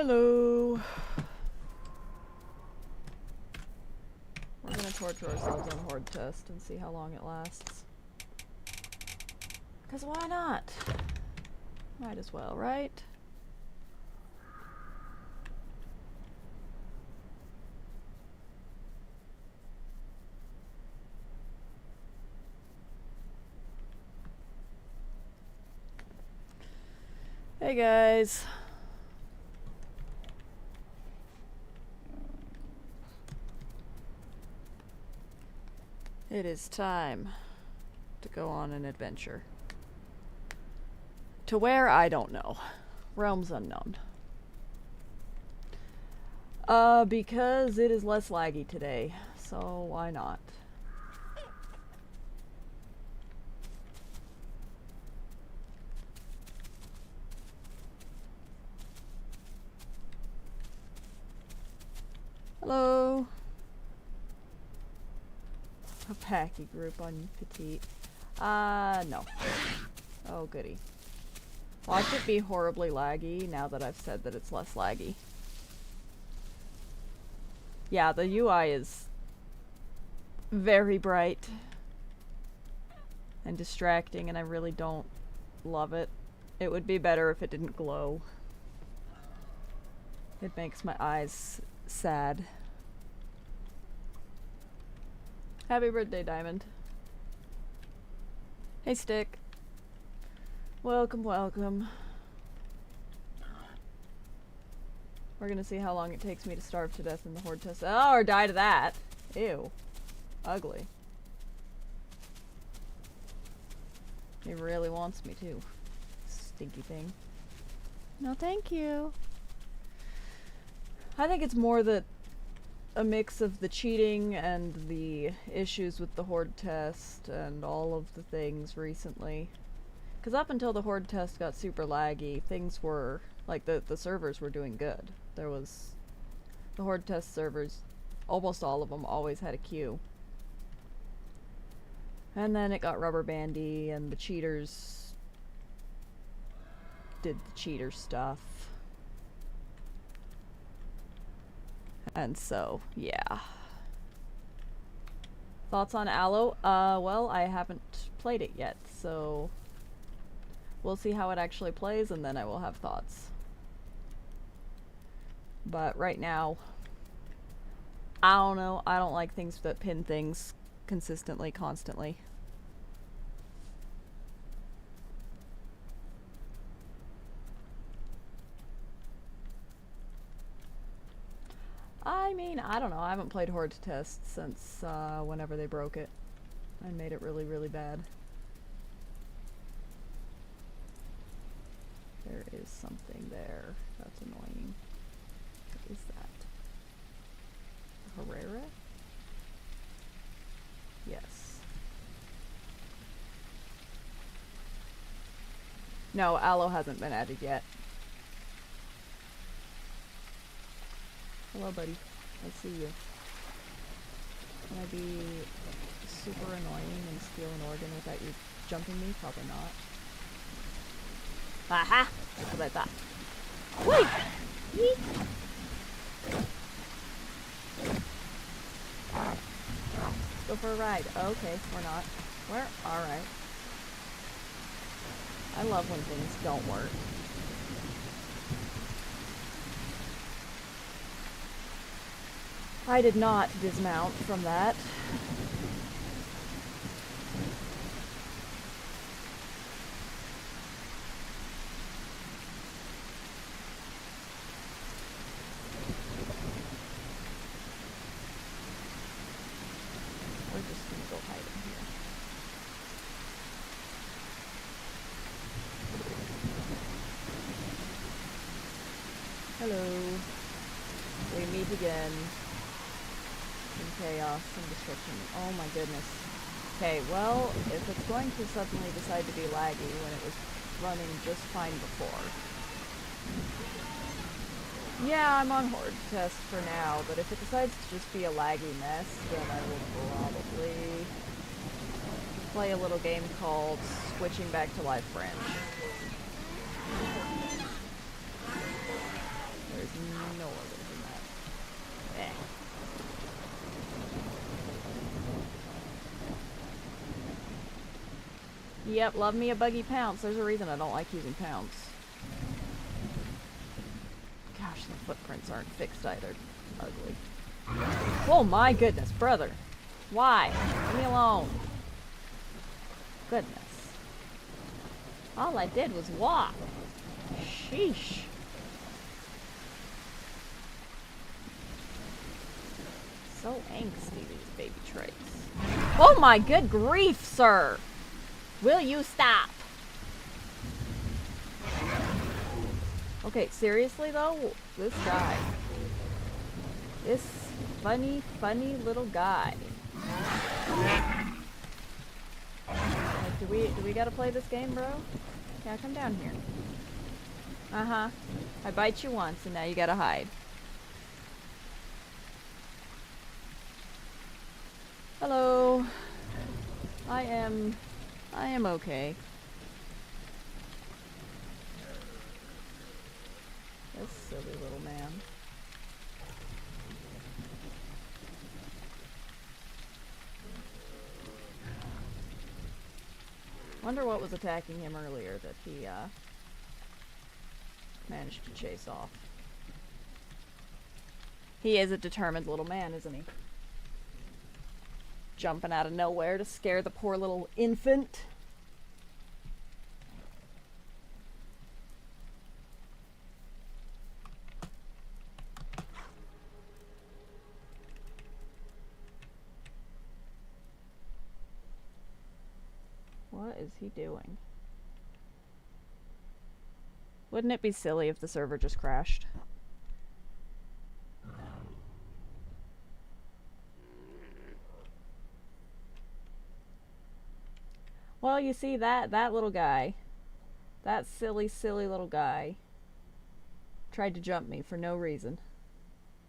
Hello. We're gonna torture ourselves on horde test and see how long it lasts. Because why not? Might as well, right? Hey guys. It is time to go on an adventure. To where? I don't know. Realms unknown. Because it is less laggy today, so why not? Hello. A packy group on Petite. No. Oh, goody. Watch it be horribly laggy now that I've said that it's less laggy. Yeah, the UI is very bright and distracting, and I really don't love it. It would be better if it didn't glow. It makes my eyes sad. Happy birthday, Diamond. Hey, Stick. Welcome, welcome. We're gonna see how long it takes me to starve to death in the horde test. Oh, or die to that. Ew. Ugly. He really wants me to. Stinky thing. No, thank you. I think it's more that a mix of the cheating and the issues with the horde test and all of the things recently. Because up until the horde test got super laggy, things were, like, the servers were doing good. There was, the horde test servers, almost all of them always had a queue. And then it got rubber bandy and the cheaters did the cheater stuff. And so, yeah. Thoughts on Aloe? Well, I haven't played it yet, so we'll see how it actually plays and then I will have thoughts. But right now, I don't know. I don't like things that pin things consistently, constantly. I mean, I don't know. I haven't played Horde Test since whenever they broke it. I made it really, really bad. There is something there. That's annoying. What is that? Herrera? Yes. No, Aloe hasn't been added yet. Hello, buddy. I see you. Can I be super annoying and steal an organ without you jumping me? Probably not. Aha! That's what I thought. Whee! Yeet! Go for a ride. Okay, we're not. We're alright. I love when things don't work. I did not dismount from that. We're just gonna go hide in here. Hello. We meet again. Chaos and destruction. Oh my goodness. Okay, well, if it's going to suddenly decide to be laggy when it was running just fine before. Yeah, I'm on horde test for now, but if it decides to just be a laggy mess, then I will probably play a little game called Switching Back to Live Branch. There's Yep, love me a buggy pounce. There's a reason I don't like using pounce. Gosh, the footprints aren't fixed either. Ugly. Oh my goodness, brother. Why? Leave me alone. Goodness. All I did was walk. Sheesh. So angsty, these baby traits. Oh my good grief, sir! Will you stop? Okay, seriously though? This guy. This funny, funny little guy. Like, do we gotta play this game, bro? Yeah, come down here. Uh-huh. I bite you once and now you gotta hide. Hello. I am okay. This silly little man. Wonder what was attacking him earlier that he managed to chase off. He is a determined little man, isn't he? Jumping out of nowhere to scare the poor little infant. What is he doing? Wouldn't it be silly if the server just crashed? Well, you see that little guy, that silly little guy, tried to jump me for no reason.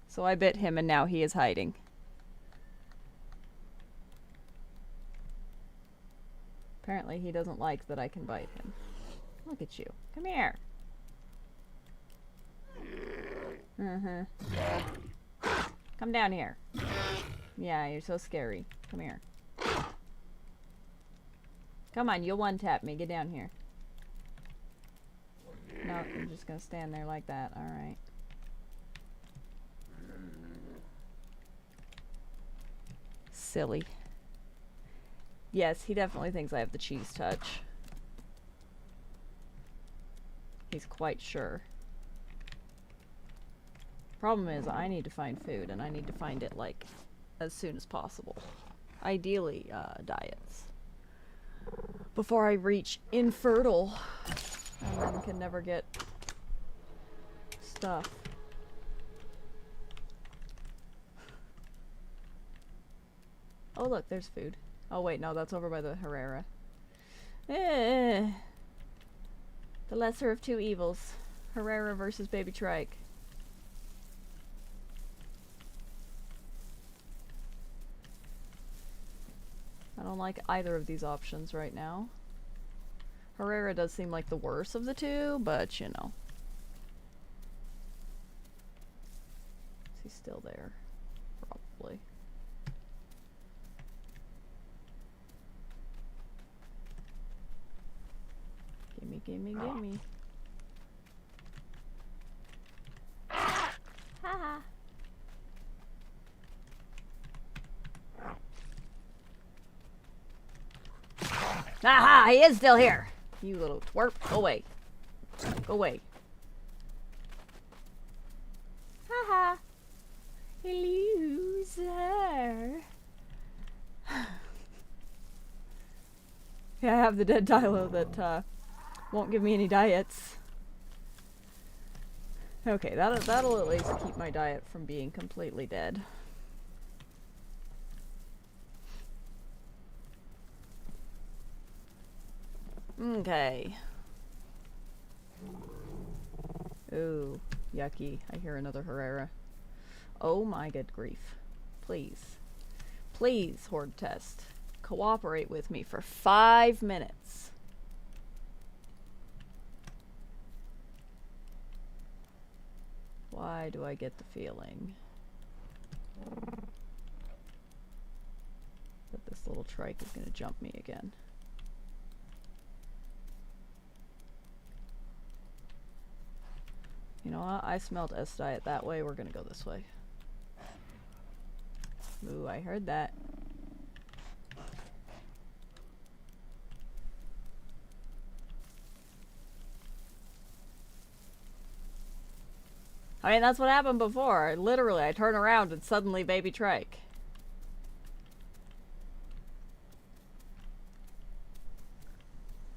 So I bit him and now he is hiding. Apparently he doesn't like that I can bite him. Look at you. Come here. Come down here. Yeah, you're so scary. Come here. Come on, you'll one-tap me. Get down here. No, I'm just gonna stand there like that. Alright. Silly. Yes, he definitely thinks I have the cheese touch. He's quite sure. Problem is, I need to find food, and I need to find it, like, as soon as possible. Ideally, diets. Before I reach infertile, and then can never get stuff. Oh look, there's food. Oh wait, no, that's over by the Herrera. The lesser of two evils. Herrera versus Baby Trike. I don't like either of these options right now. Herrera does seem like the worst of the two, but you know. Is he still there? Probably. Gimme, gimme, gimme. Haha. Aha! He is still here! You little twerp. Go away. Go away. Haha. Loser. Yeah, I have the dead Dilo that won't give me any diets. Okay, that'll at least keep my diet from being completely dead. Okay. Ooh, yucky. I hear another Herrera. Oh my good grief. Please. Please, horde test. Cooperate with me for 5 minutes. Why do I get the feeling that this little trike is gonna jump me again? You know what? I smelled S diet that way. We're gonna go this way. Ooh, I heard that. I mean, that's what happened before. Literally, I turn around and suddenly baby trike.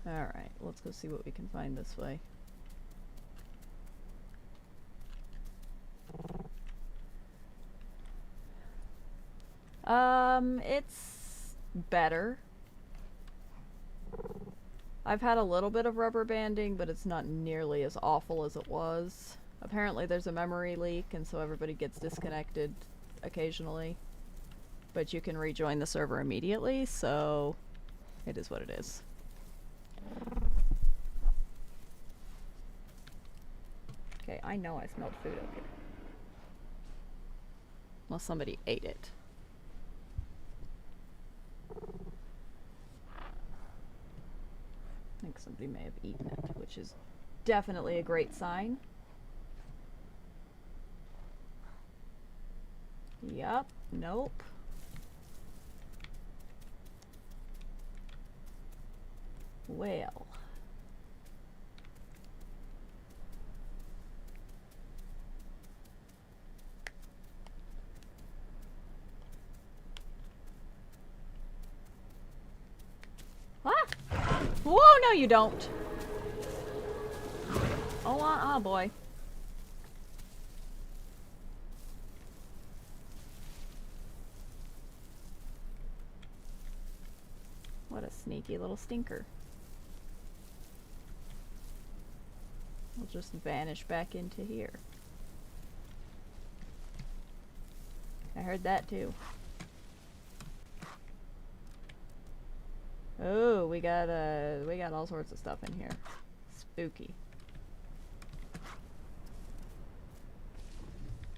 Alright, let's go see what we can find this way. It's better. I've had a little bit of rubber banding, but it's not nearly as awful as it was. Apparently there's a memory leak, and so everybody gets disconnected occasionally. But you can rejoin the server immediately, so it is what it is. Okay, I know I smelled food up here. Unless somebody ate it. I think somebody may have eaten it, which is definitely a great sign. Yup, nope. Well. Ah! Whoa, no you don't! Oh, boy. What a sneaky little stinker. We'll just vanish back into here. I heard that too. Oh, we got all sorts of stuff in here. Spooky.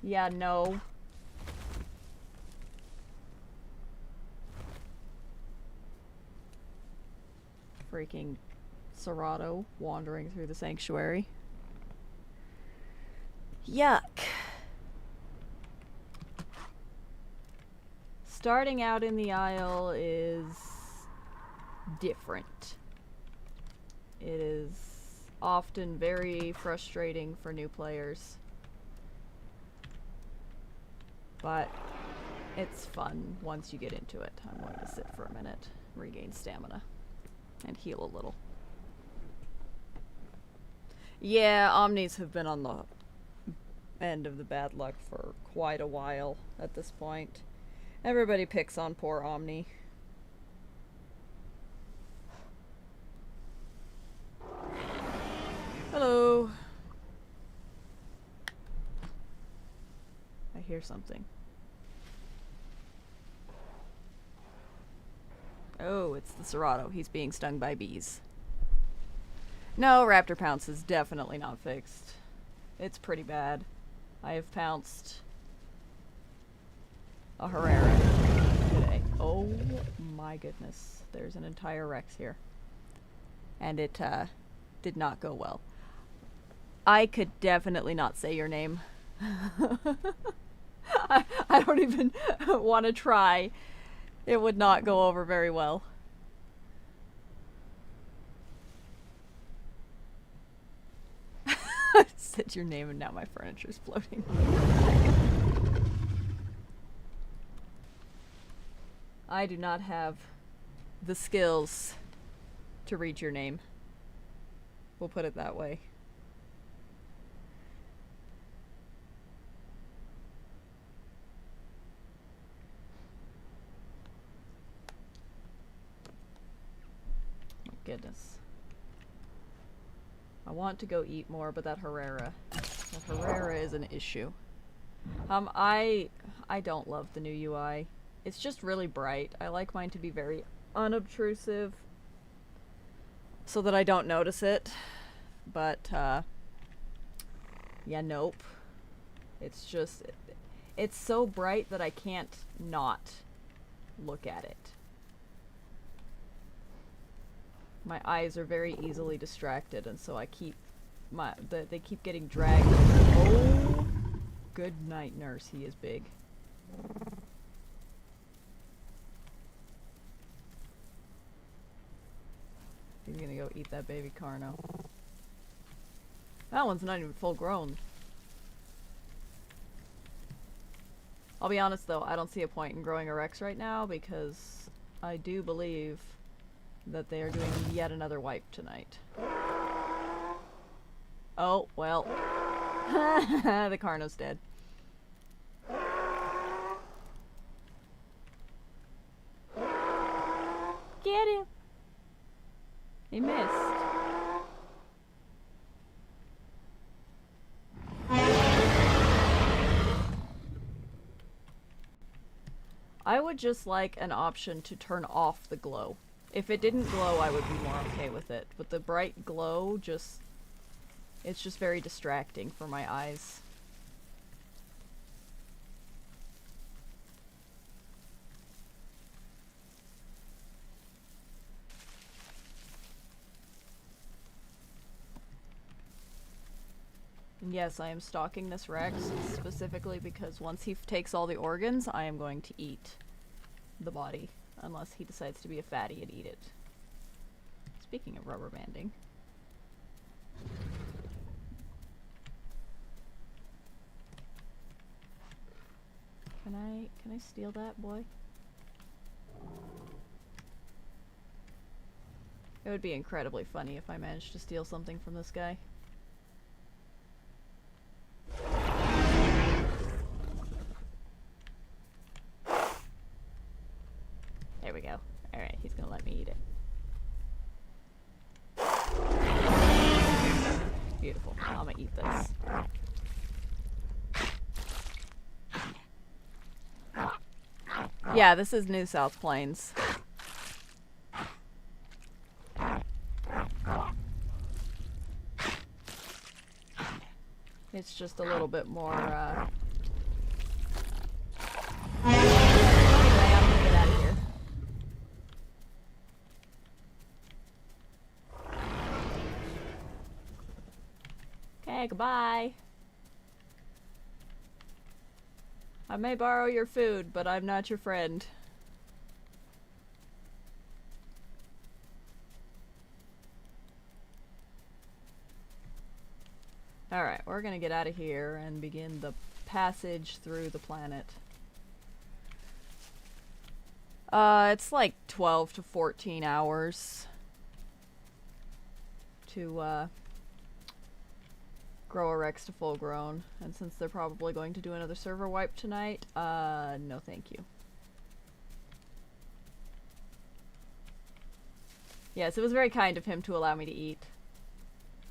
Yeah, no. Freaking Serato wandering through the sanctuary. Yuck. Starting out in the Isle is different. It is often very frustrating for new players. But it's fun once you get into it. I'm going to sit for a minute, regain stamina, and heal a little. Yeah, Omnis have been on the end of the bad luck for quite a while at this point. Everybody picks on poor Omni. Hello. I hear something. Oh, it's the Serato. He's being stung by bees. No, Raptor Pounce is definitely not fixed. It's pretty bad. I have pounced a Herrera today. Oh my goodness. There's an entire Rex here. And it did not go well. I could definitely not say your name. I don't even want to try. It would not go over very well. I said your name and now my furniture's floating. I do not have the skills to read your name. We'll put it that way. Oh, goodness. I want to go eat more, but that Herrera is an issue. I don't love the new UI. It's just really bright. I like mine to be very unobtrusive so that I don't notice it. But, yeah, nope. It's just, it's so bright that I can't not look at it. My eyes are very easily distracted, and so I keep they keep getting dragged. Oh, good night, nurse. He is big. He's gonna go eat that baby Carno. That one's not even full grown. I'll be honest though, I don't see a point in growing a Rex right now because I do believe that they are doing yet another wipe tonight. Oh, well. The Carno's dead. Get him! He missed. I would just like an option to turn off the glow. If it didn't glow, I would be more okay with it. But the bright glow just... it's just very distracting for my eyes. And yes, I am stalking this Rex specifically because once he takes all the organs, I am going to eat the body. Unless he decides to be a fatty and eat it. Speaking of rubber banding. Can I steal that, boy? It would be incredibly funny if I managed to steal something from this guy. There we go. Alright, he's gonna let me eat it. Beautiful. Now I'm gonna eat this. Yeah, this is New South Plains. It's just a little bit more, Anyway, I'm gonna get out of here. Okay, goodbye. I may borrow your food, but I'm not your friend. Alright, we're gonna get out of here and begin the passage through the planet. It's like 12 to 14 hours to, grow a Rex to full grown. And since they're probably going to do another server wipe tonight, no thank you. Yes, it was very kind of him to allow me to eat.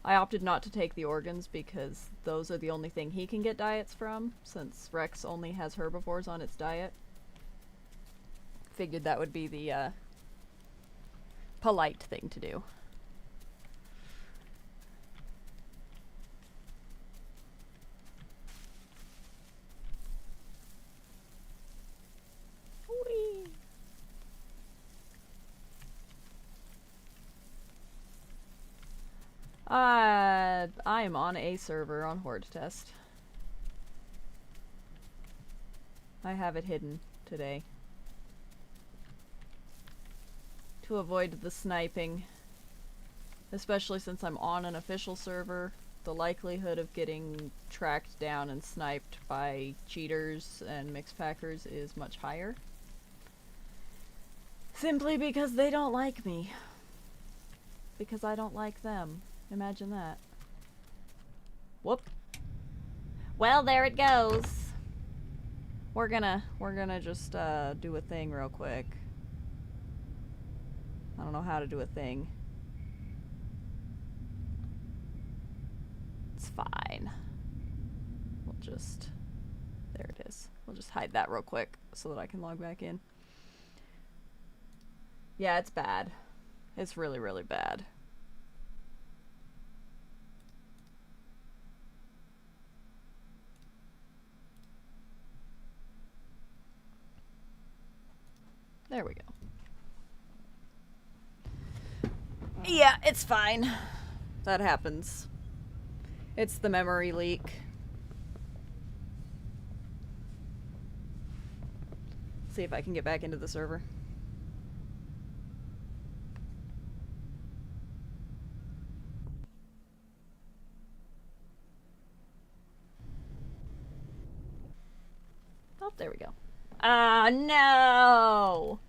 I opted not to take the organs because those are the only thing he can get diets from, since Rex only has herbivores on its diet. Figured that would be the, polite thing to do. Whee! I am on a server on Horde test. I have it hidden today. To avoid the sniping. Especially since I'm on an official server, the likelihood of getting tracked down and sniped by cheaters and mixpackers is much higher. Simply because they don't like me. Because I don't like them. Imagine that. Whoop. Well, there it goes. We're gonna just do a thing real quick. I don't know how to do a thing. It's fine. We'll just... there it is. We'll just hide that real quick so that I can log back in. Yeah, it's bad. It's really, really bad. There we go. Yeah, it's fine. That happens. It's the memory leak. See if I can get back into the server. Oh, there we go. Ah, no!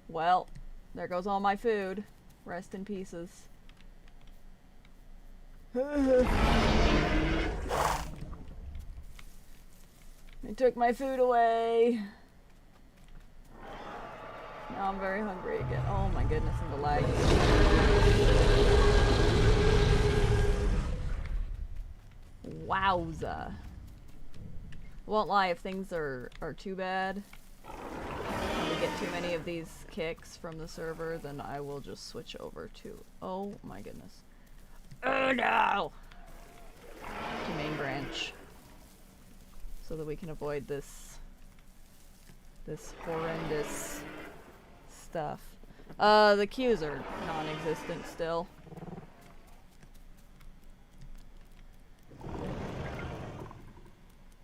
Well, there goes all my food. Rest in pieces. They took my food away. Now I'm very hungry again. Oh my goodness, and the lag. Wowza. Won't lie, if things are too bad, and we get too many of these kicks from the server, then I will just switch over to... Oh my goodness. Oh no! To main branch. So that we can avoid this horrendous stuff. The queues are non-existent still.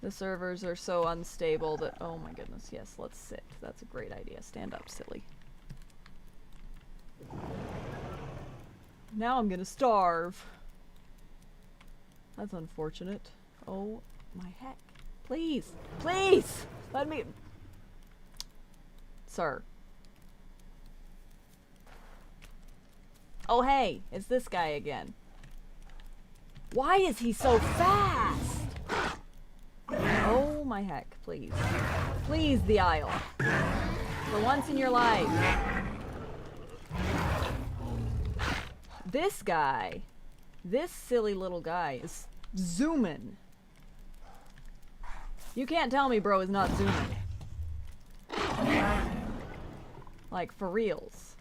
The servers are so unstable that, oh my goodness, yes, let's sit. That's a great idea. Stand up, silly. Now I'm gonna starve. That's unfortunate. Oh my heck. Please, please, let me... Sir. Oh hey, it's this guy again. Why is he so fast? Oh my heck, please. Please, the aisle. For once in your life. This guy, this silly little guy is zooming. You can't tell me bro is not zooming. Like, for reals.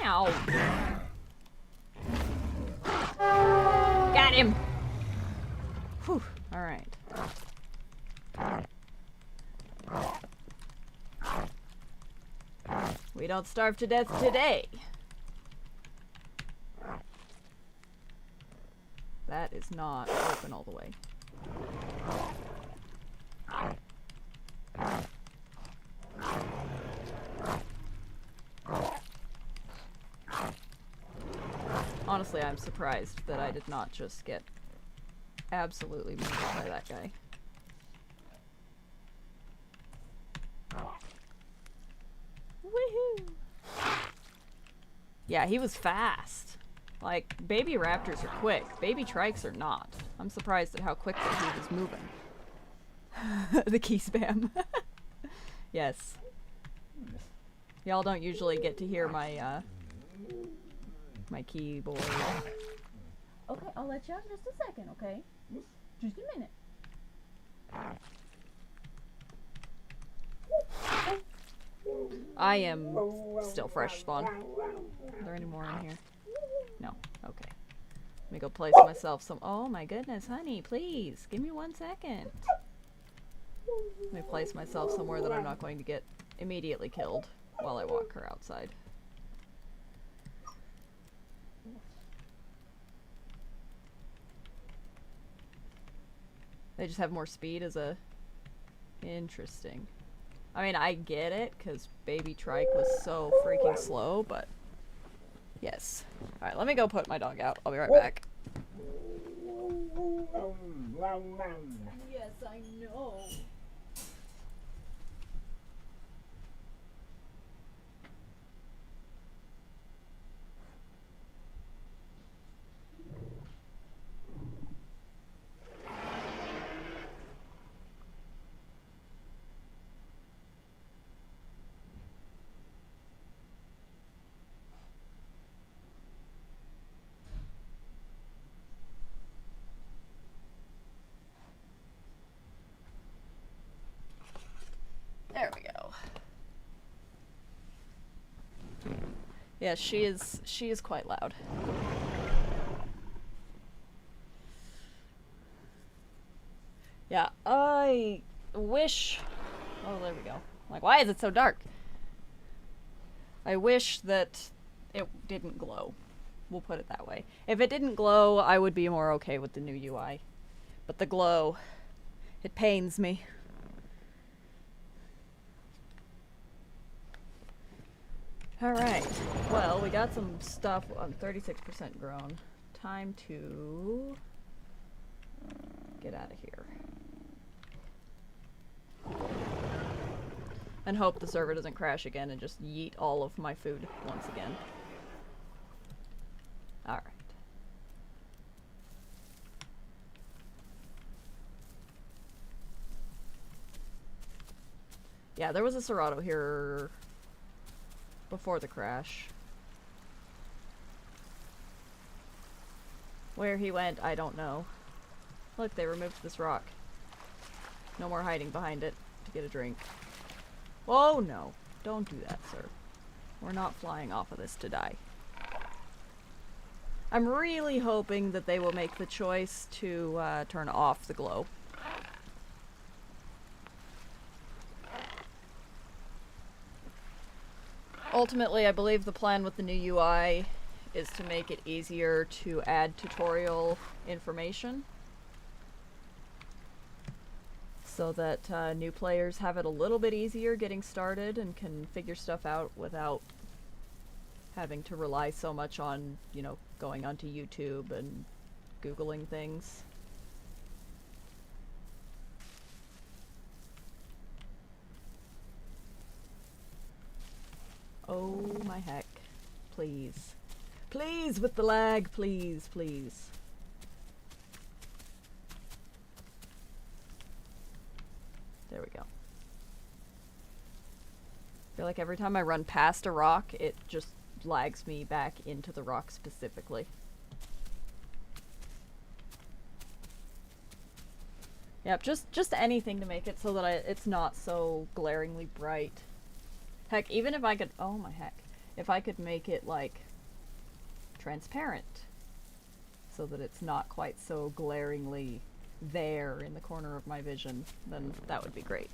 Ow. Got him. Whew. All right. We don't starve to death today. That is not open all the way. Honestly, I'm surprised that I did not just get absolutely murdered by that guy. Woohoo! Yeah, he was fast. Like, baby raptors are quick. Baby trikes are not. I'm surprised at how quickly he was moving. The key spam. Yes. Y'all don't usually get to hear my, my keyboard. Okay, I'll let you have just a second, okay? Just a minute. I am still fresh spawn. Are there any more in here? No. Okay. Let me go place myself some... Oh my goodness, honey, please. Give me 1 second. Let me place myself somewhere that I'm not going to get immediately killed while I walk her outside. They just have more speed as a... Interesting. I mean, I get it, because Baby Trike was so freaking slow, but... Yes. Alright, let me go put my dog out. I'll be right back. Yes, I know. There we go. Yeah, she is quite loud. Yeah, I wish Oh, there we go. Like, why is it so dark? I wish that it didn't glow. We'll put it that way. If it didn't glow, I would be more okay with the new UI. But the glow, it pains me. Alright. Well, we got some stuff. I'm 36% grown. Time to get out of here. And hope the server doesn't crash again and just yeet all of my food once again. Alright. Yeah, there was a Serato here before the crash. Where he went, I don't know. Look, they removed this rock. No more hiding behind it to get a drink. Oh no, don't do that, sir. We're not flying off of this to die. I'm really hoping that they will make the choice to turn off the glow. Ultimately, I believe the plan with the new UI is to make it easier to add tutorial information, so that new players have it a little bit easier getting started and can figure stuff out without having to rely so much on, you know, going onto YouTube and Googling things. Oh my heck. Please. Please, with the lag, please, please. There we go. I feel like every time I run past a rock, it just lags me back into the rock specifically. Yep, just anything to make it so that it's not so glaringly bright. Heck, even if I could, oh my heck, if I could make it like transparent so that it's not quite so glaringly there in the corner of my vision, then that would be great.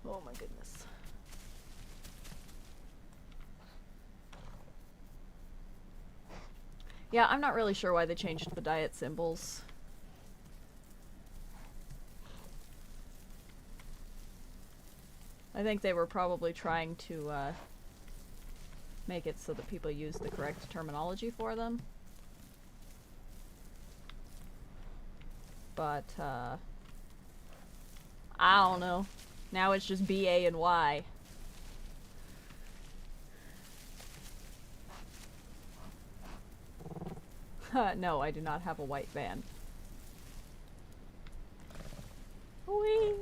Oh my goodness. Yeah, I'm not really sure why they changed the diet symbols. I think they were probably trying to make it so that people use the correct terminology for them. But, I don't know. Now it's just B, A, and Y. No, I do not have a white van. Whee!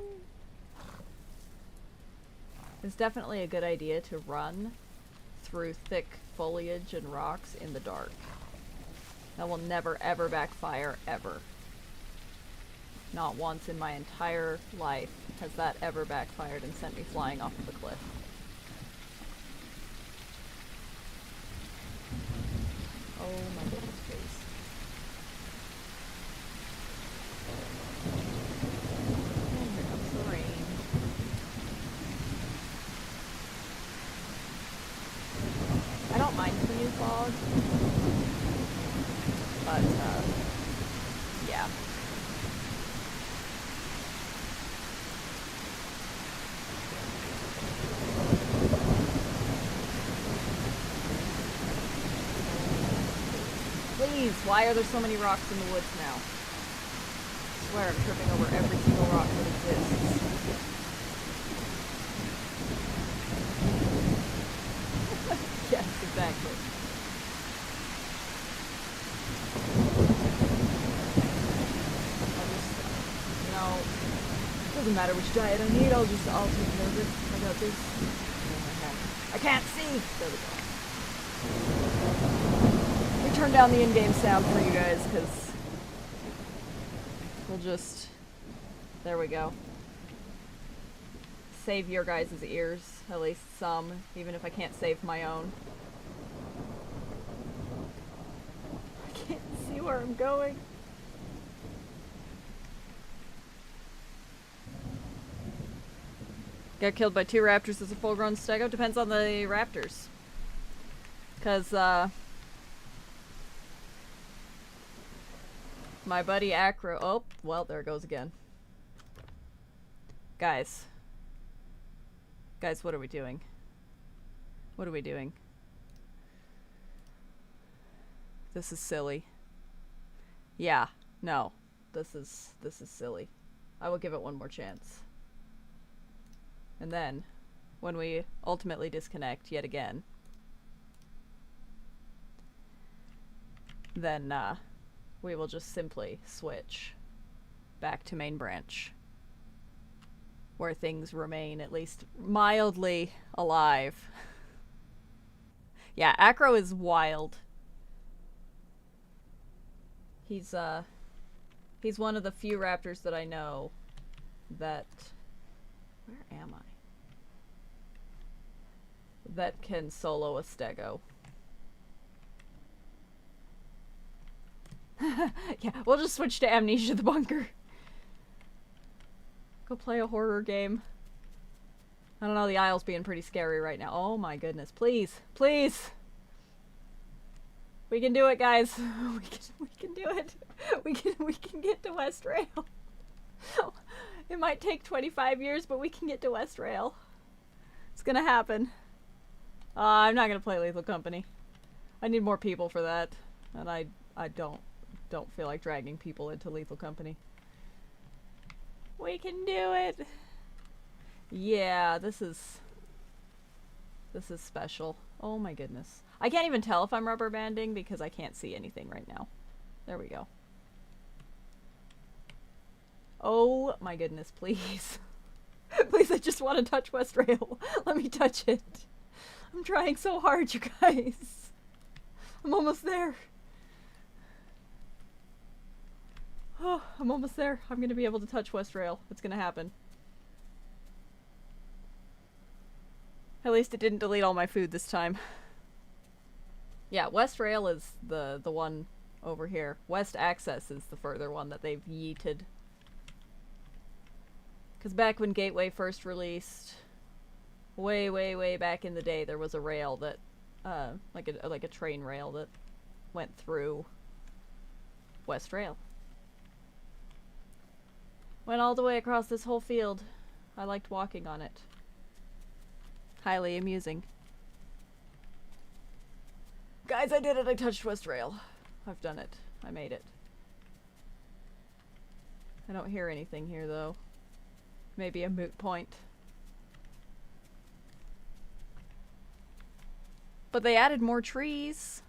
It's definitely a good idea to run through thick foliage and rocks in the dark. That will never ever backfire, ever. Not once in my entire life has that ever backfired and sent me flying off of a cliff. Oh my goodness gracious. And here comes the rain. I don't mind the new fog, but yeah. Please, why are there so many rocks in the woods now? I swear I'm tripping over every single rock that exists. Yes, exactly. I'll just, you know, doesn't matter which diet I need, I'll take care of it. I got this. I can't see! There we go. Turn down the in-game sound for you guys, because we'll just, there we go. Save your guys' ears, at least some, even if I can't save my own. I can't see where I'm going. Got killed by 2 raptors as a full-grown stego. Depends on the raptors. Because, my buddy Acro... Oh, well, there it goes again. Guys. Guys, what are we doing? What are we doing? This is silly. Yeah, no. This is silly. I will give it one more chance. And then, when we ultimately disconnect yet again, then, we will just simply switch back to main branch, where things remain at least mildly alive. Yeah, Acro is wild. He's one of the few raptors that I know that... Where am I? That can solo a stego. Yeah, we'll just switch to Amnesia the Bunker. Go play a horror game. I don't know, the Isle's being pretty scary right now. Oh my goodness, please, please! We can do it, guys. We can do it. We can get to West Rail. It might take 25 years, but we can get to West Rail. It's gonna happen. I'm not gonna play Lethal Company. I need more people for that, and I don't feel like dragging people into Lethal Company. We can do it. Yeah, this is special. Oh my goodness. I can't even tell if I'm rubber banding because I can't see anything right now. There we go. Oh my goodness, please. Please, I just want to touch West Rail. Let me touch it. I'm trying so hard, you guys. I'm almost there. Oh, I'm almost there. I'm gonna be able to touch West Rail. It's gonna happen. At least it didn't delete all my food this time. Yeah, West Rail is the one over here. West Access is the further one that they've yeeted. Because back when Gateway first released, way back in the day, there was a rail that, like a train rail that went through West Rail. Went all the way across this whole field. I liked walking on it. Highly amusing. Guys, I did it! I touched West Rail. I've done it. I made it. I don't hear anything here, though. Maybe a moot point. But they added more trees.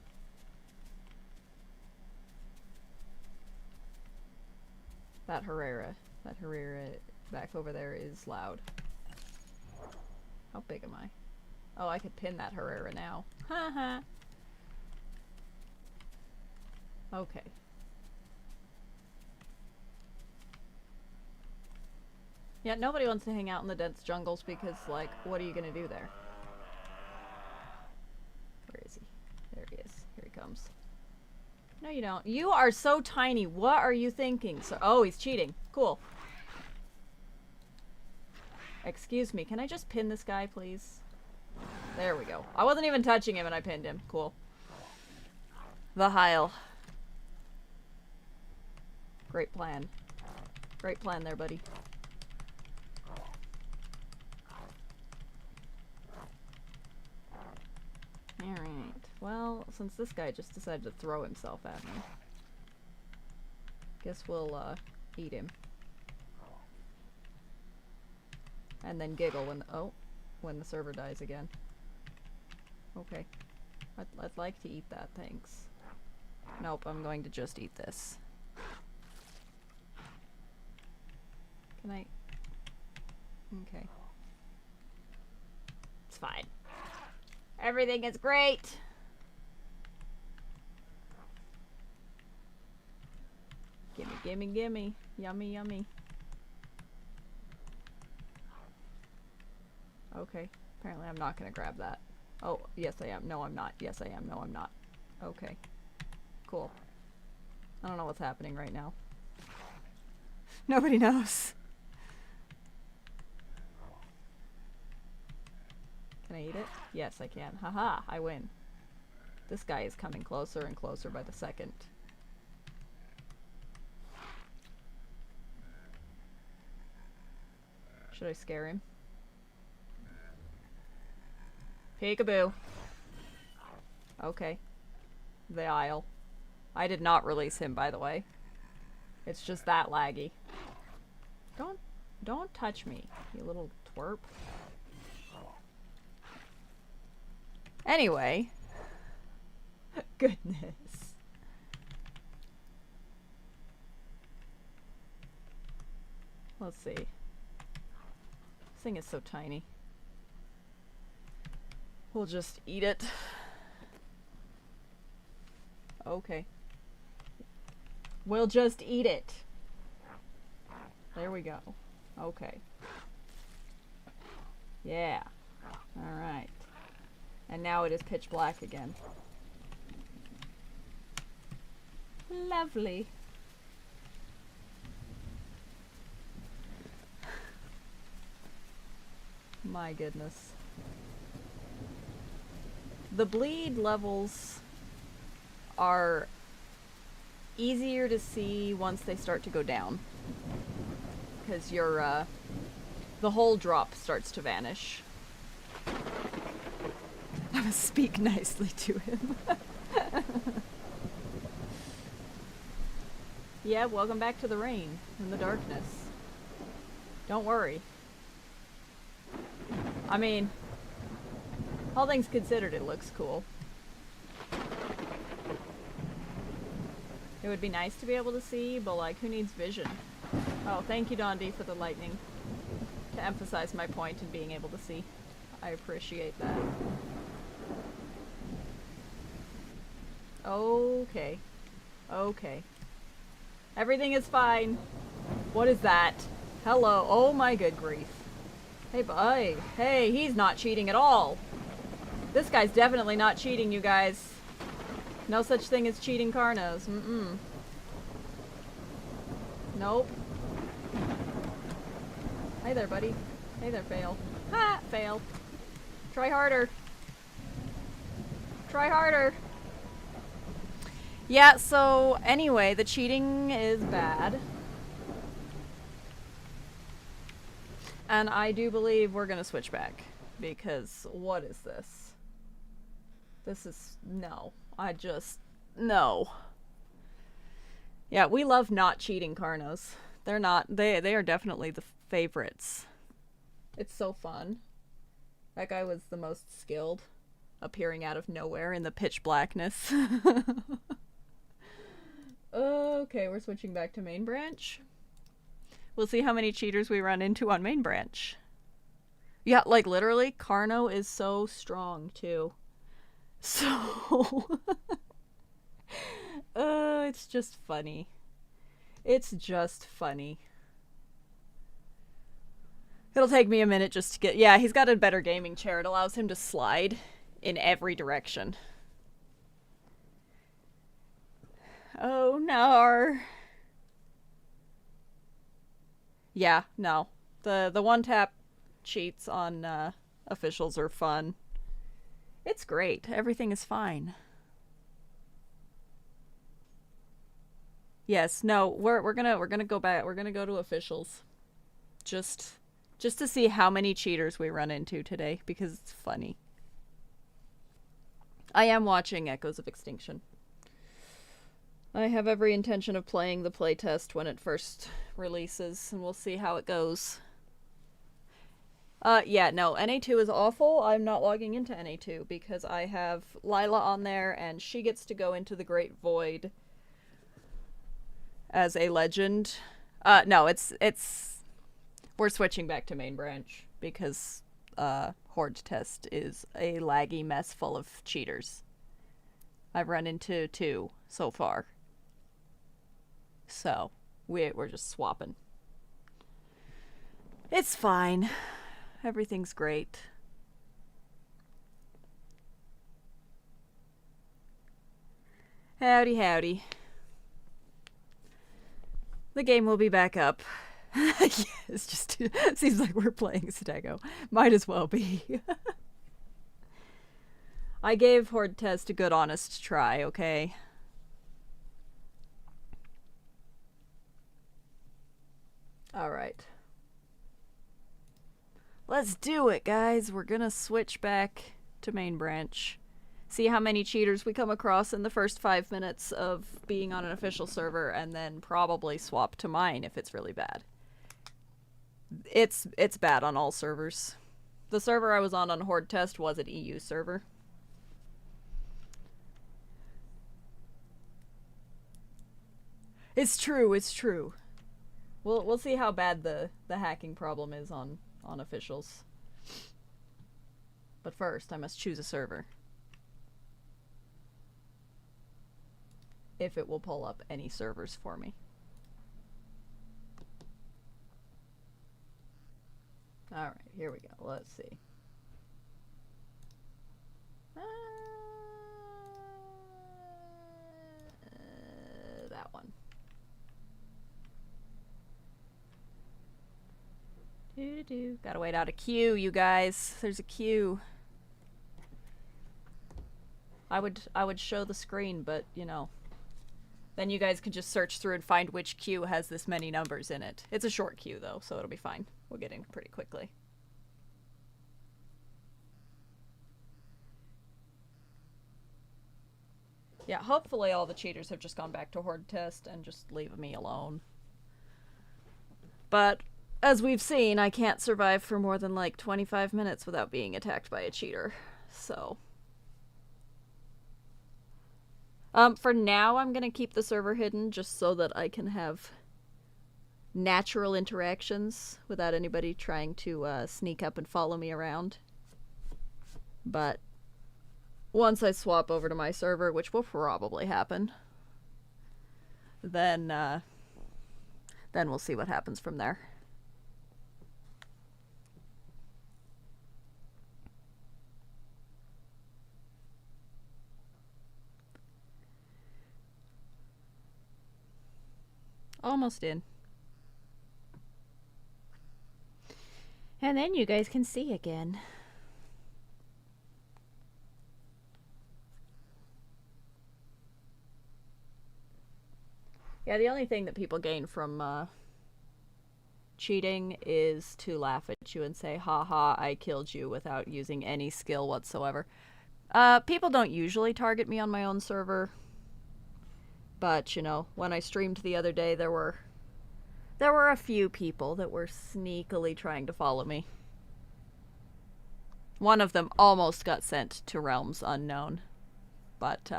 That Herrera back over there is loud. How big am I? Oh, I could pin that Herrera now. Haha. Okay. Yeah, nobody wants to hang out in the dense jungles because, like, what are you gonna do there? Where is he? There he is. Here he comes. No, you don't. You are so tiny. What are you thinking? So, oh, he's cheating. Cool. Excuse me. Can I just pin this guy, please? There we go. I wasn't even touching him and I pinned him. Cool. The Heil. Great plan. Great plan there, buddy. Alright. Well, since this guy just decided to throw himself at me, guess we'll, eat him. And then giggle when the server dies again. Okay. I'd like to eat that, thanks. Nope, I'm going to just eat this. Can I? Okay. It's fine. Everything is great! Gimme, gimme, gimme. Yummy, yummy. Okay. Apparently I'm not gonna grab that. Oh, yes I am. No, I'm not. Yes I am. No, I'm not. Okay. Cool. I don't know what's happening right now. Nobody knows. Can I eat it? Yes, I can. Haha, I win. This guy is coming closer and closer by the second. Should I scare him? Peekaboo. Okay. The aisle. I did not release him, by the way. It's just that laggy. Don't touch me, you little twerp. Anyway. Goodness. Let's see. This thing is so tiny. We'll just eat it. Okay. We'll just eat it. There we go. Okay. Yeah. Alright. And now it is pitch black again. Lovely. My goodness. The bleed levels are easier to see once they start to go down. Because your, the whole drop starts to vanish. I must speak nicely to him. Yeah, welcome back to the rain and the darkness. Don't worry. I mean, all things considered, it looks cool. It would be nice to be able to see, but like, who needs vision? Oh, thank you, Dondi, for the lightning. To emphasize my point in being able to see. I appreciate that. Okay. Okay. Everything is fine. What is that? Hello. Oh my good grief. Hey, boy. Hey, he's not cheating at all. This guy's definitely not cheating, you guys. No such thing as cheating Carnos. Mm-mm. Nope. Hey there, buddy. Hey there, fail. Ha! Fail. Try harder. Try harder. Yeah, so anyway, the cheating is bad. And I do believe we're gonna switch back. Because what is this? This is... no. No. Yeah, we love not cheating Carnos. They're not... They are definitely the favorites. It's so fun. That guy was the most skilled. Appearing out of nowhere in the pitch blackness. Okay, we're switching back to main branch. We'll see how many cheaters we run into on main branch. Yeah, like literally, Carno is so strong too. So... it's just funny. It's just funny. It'll take me a minute just to get... yeah, he's got a better gaming chair. It allows him to slide in every direction. Oh no. Yeah, no. The one tap cheats on officials are fun. It's great. Everything is fine. Yes, no, we're gonna go back. We're gonna go to officials. Just to see how many cheaters we run into today, because it's funny. I am watching Echoes of Extinction. I have every intention of playing the playtest when it first releases, and we'll see how it goes. Yeah, no, NA2 is awful. I'm not logging into NA2 because I have Lila on there, and she gets to go into the Great Void as a legend. No, it's... we're switching back to main branch because, Horde test is a laggy mess full of cheaters. I've run into 2 so far. So, we're just swapping. It's fine. Everything's great. Howdy, howdy. The game will be back up. Yeah, it's just... seems like we're playing Stego. Might as well be. I gave horde test a good honest try, okay? Alright. Let's do it, guys. We're gonna switch back to main branch. See how many cheaters we come across in the first 5 minutes of being on an official server, and then probably swap to mine if it's really bad. It's bad on all servers. The server I was on horde test was an EU server. It's true, it's true. We'll see how bad the hacking problem is on officials. But first, I must choose a server. If it will pull up any servers for me. Alright, here we go. Let's see. That one. Doo-doo-doo. Gotta wait out a queue, you guys. There's a queue. I would show the screen, but, you know. Then you guys can just search through and find which queue has this many numbers in it. It's a short queue, though, so it'll be fine. We'll get in pretty quickly. Yeah, hopefully all the cheaters have just gone back to horde test and just leave me alone. But, as we've seen, I can't survive for more than like 25 minutes without being attacked by a cheater. So... for now, I'm gonna keep the server hidden just so that I can have natural interactions without anybody trying to sneak up and follow me around. But once I swap over to my server, which will probably happen, then we'll see what happens from there. Almost in. And then you guys can see again. Yeah, the only thing that people gain from cheating is to laugh at you and say, haha, I killed you, without using any skill whatsoever. People don't usually target me on my own server. But, you know, when I streamed the other day, there were a few people that were sneakily trying to follow me. One of them almost got sent to realms unknown. But,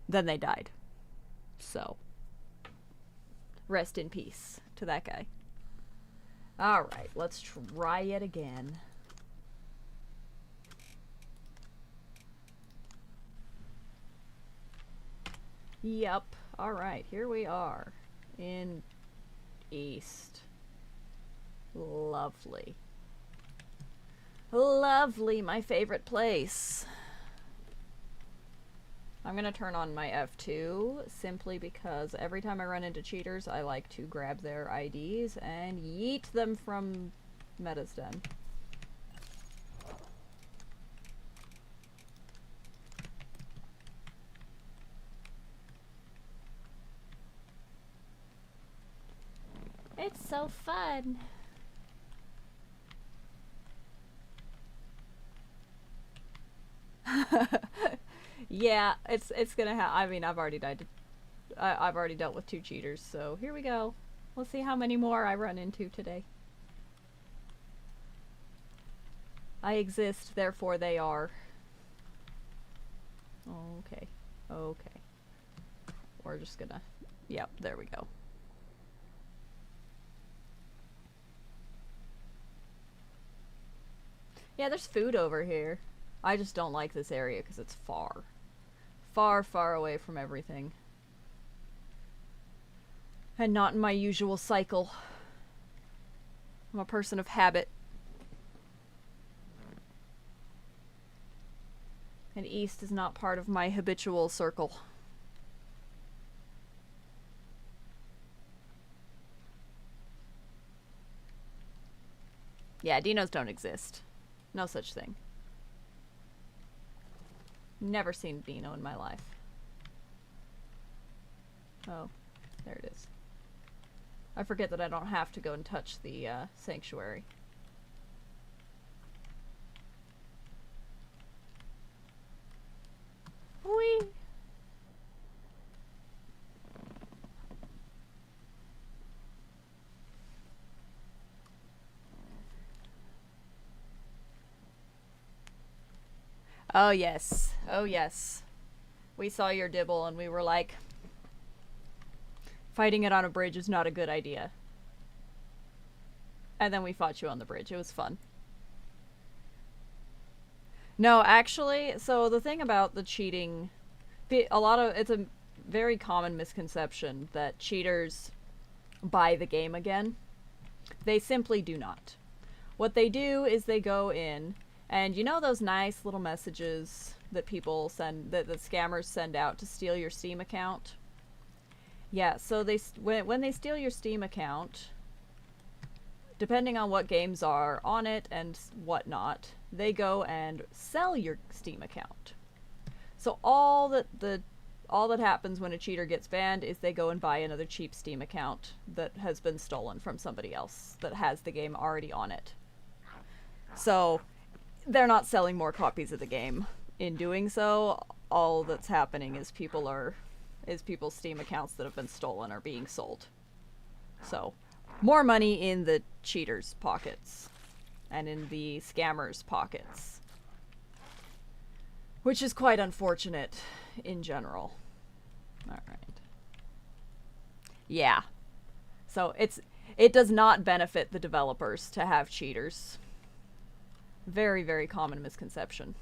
then they died. So, rest in peace to that guy. Alright, let's try it again. Yep. Alright, here we are. In East. Lovely. Lovely, my favorite place. I'm gonna turn on my F2 simply because every time I run into cheaters, I like to grab their IDs and yeet them from Meta's den. It's so fun. Yeah, it's gonna I mean, I've already died. I've already dealt with 2 cheaters, so here we go. We'll see how many more I run into today. I exist, therefore they are. Okay. Okay. We're just gonna... Yep, there we go. Yeah, there's food over here. I just don't like this area because it's far. Far, far away from everything. And not in my usual cycle. I'm a person of habit. And East is not part of my habitual circle. Yeah, dinos don't exist. No such thing. Never seen Beano in my life. Oh, there it is. I forget that I don't have to go and touch the sanctuary. Whee! Oh yes. Oh yes. We saw your dibble and we were like, fighting it on a bridge is not a good idea. And then we fought you on the bridge. It was fun. No, actually, so the thing about the cheating, it's a very common misconception that cheaters buy the game again. They simply do not. What they do is they go in, and you know those nice little messages that people send, that the scammers send out to steal your Steam account? Yeah, so when they steal your Steam account, depending on what games are on it and whatnot, they go and sell your Steam account. So all that happens when a cheater gets banned is they go and buy another cheap Steam account that has been stolen from somebody else that has the game already on it. So they're not selling more copies of the game. In doing so, all that's happening is people's Steam accounts that have been stolen are being sold. So more money in the cheaters' pockets and in the scammers' pockets, which is quite unfortunate in general. All right. Yeah. So it does not benefit the developers to have cheaters. Very, very common misconception.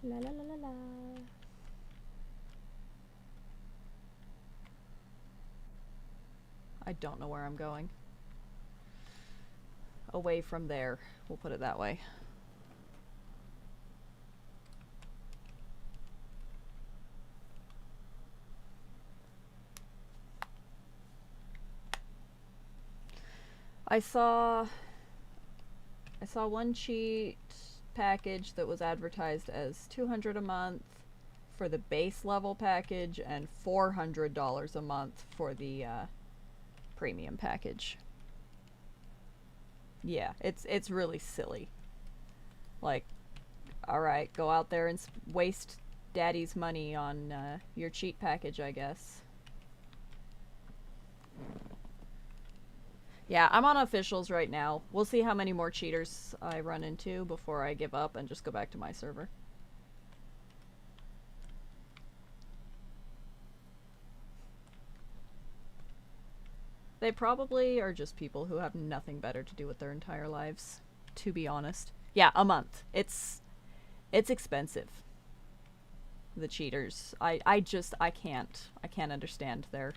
La la la la la. I don't know where I'm going. Away from there, we'll put it that way. I saw one cheat package that was advertised as $200 a month for the base level package and $400 a month for the premium package. Yeah, it's really silly. Like, alright, go out there and waste daddy's money on your cheat package, I guess. Yeah, I'm on officials right now. We'll see how many more cheaters I run into before I give up and just go back to my server. They probably are just people who have nothing better to do with their entire lives, to be honest. Yeah, a month. It's expensive. The cheaters. I can't understand their...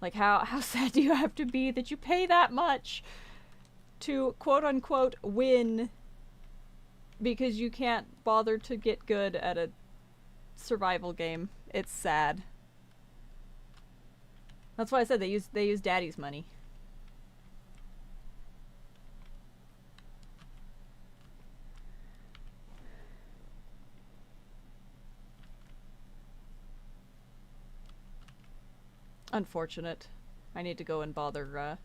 Like, how sad do you have to be that you pay that much to quote-unquote win because you can't bother to get good at a survival game? It's sad. That's why I said they use daddy's money. Unfortunate. I need to go and bother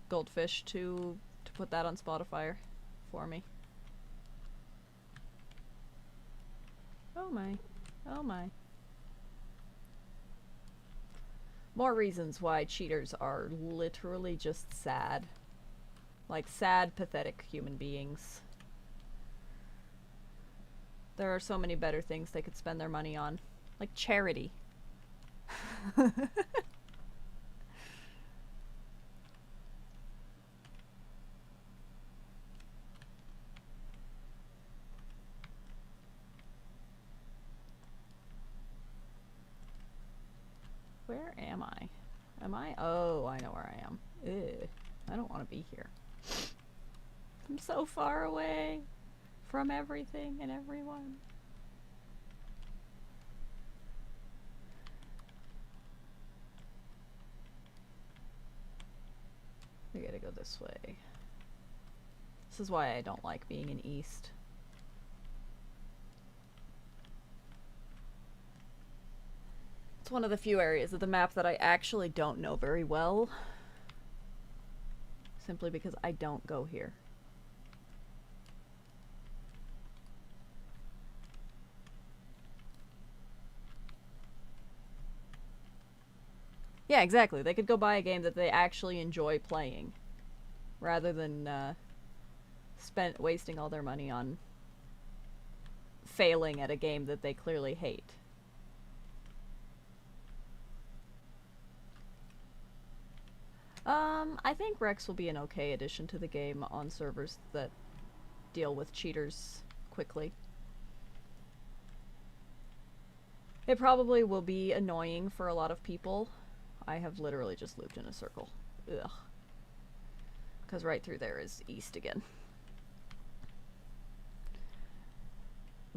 Goldfish to put that on Spotify for me. Oh my. Oh my. More reasons why cheaters are literally just sad. Like, sad, pathetic human beings. There are so many better things they could spend their money on. Like charity. Where am I? Am I? Oh, I know where I am. Ew. I don't want to be here. I'm so far away from everything and everyone. this way. This is why I don't like being in East. It's one of the few areas of the map that I actually don't know very well. Simply because I don't go here. Yeah, exactly. They could go buy a game that they actually enjoy playing, rather than wasting all their money on failing at a game that they clearly hate. I think Rex will be an okay addition to the game on servers that deal with cheaters quickly. It probably will be annoying for a lot of people. I have literally just looped in a circle. Ugh. Because right through there is East again.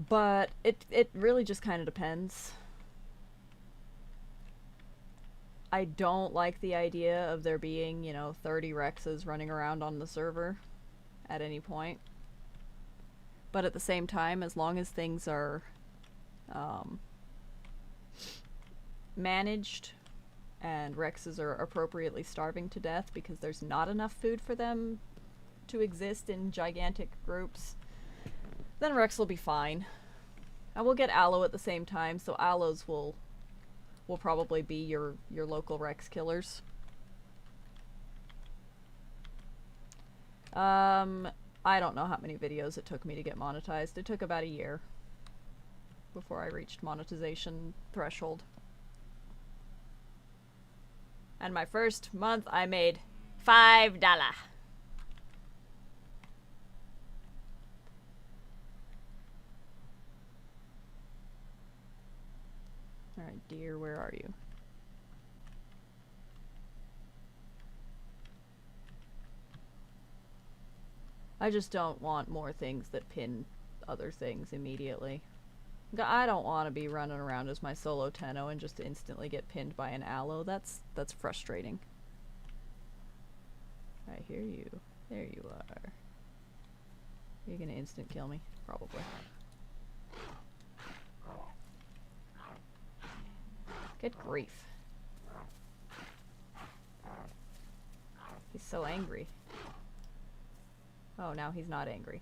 But it really just kind of depends. I don't like the idea of there being, you know, 30 Rexes running around on the server at any point. But at the same time, as long as things are managed and Rexes are appropriately starving to death because there's not enough food for them to exist in gigantic groups, then Rex will be fine. And we'll get Aloe at the same time, so Aloes will probably be your local Rex killers. I don't know how many videos it took me to get monetized. It took about a year before I reached monetization threshold. And my first month I made $5. Alright, dear, where are you? I just don't want more things that pin other things immediately. I don't want to be running around as my solo Tenno and just instantly get pinned by an Aloe. That's frustrating. I hear you. There you are. You're gonna instant kill me? Probably. Good grief. He's so angry. Oh, now he's not angry.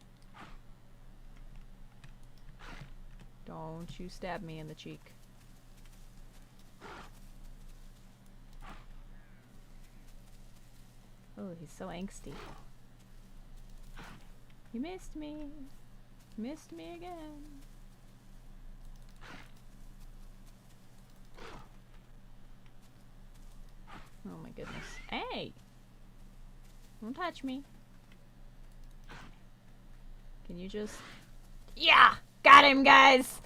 Don't you stab me in the cheek. Oh, he's so angsty. You missed me. Missed me again. Oh my goodness. Hey! Don't touch me. Can you just... Yeah! Got him, guys!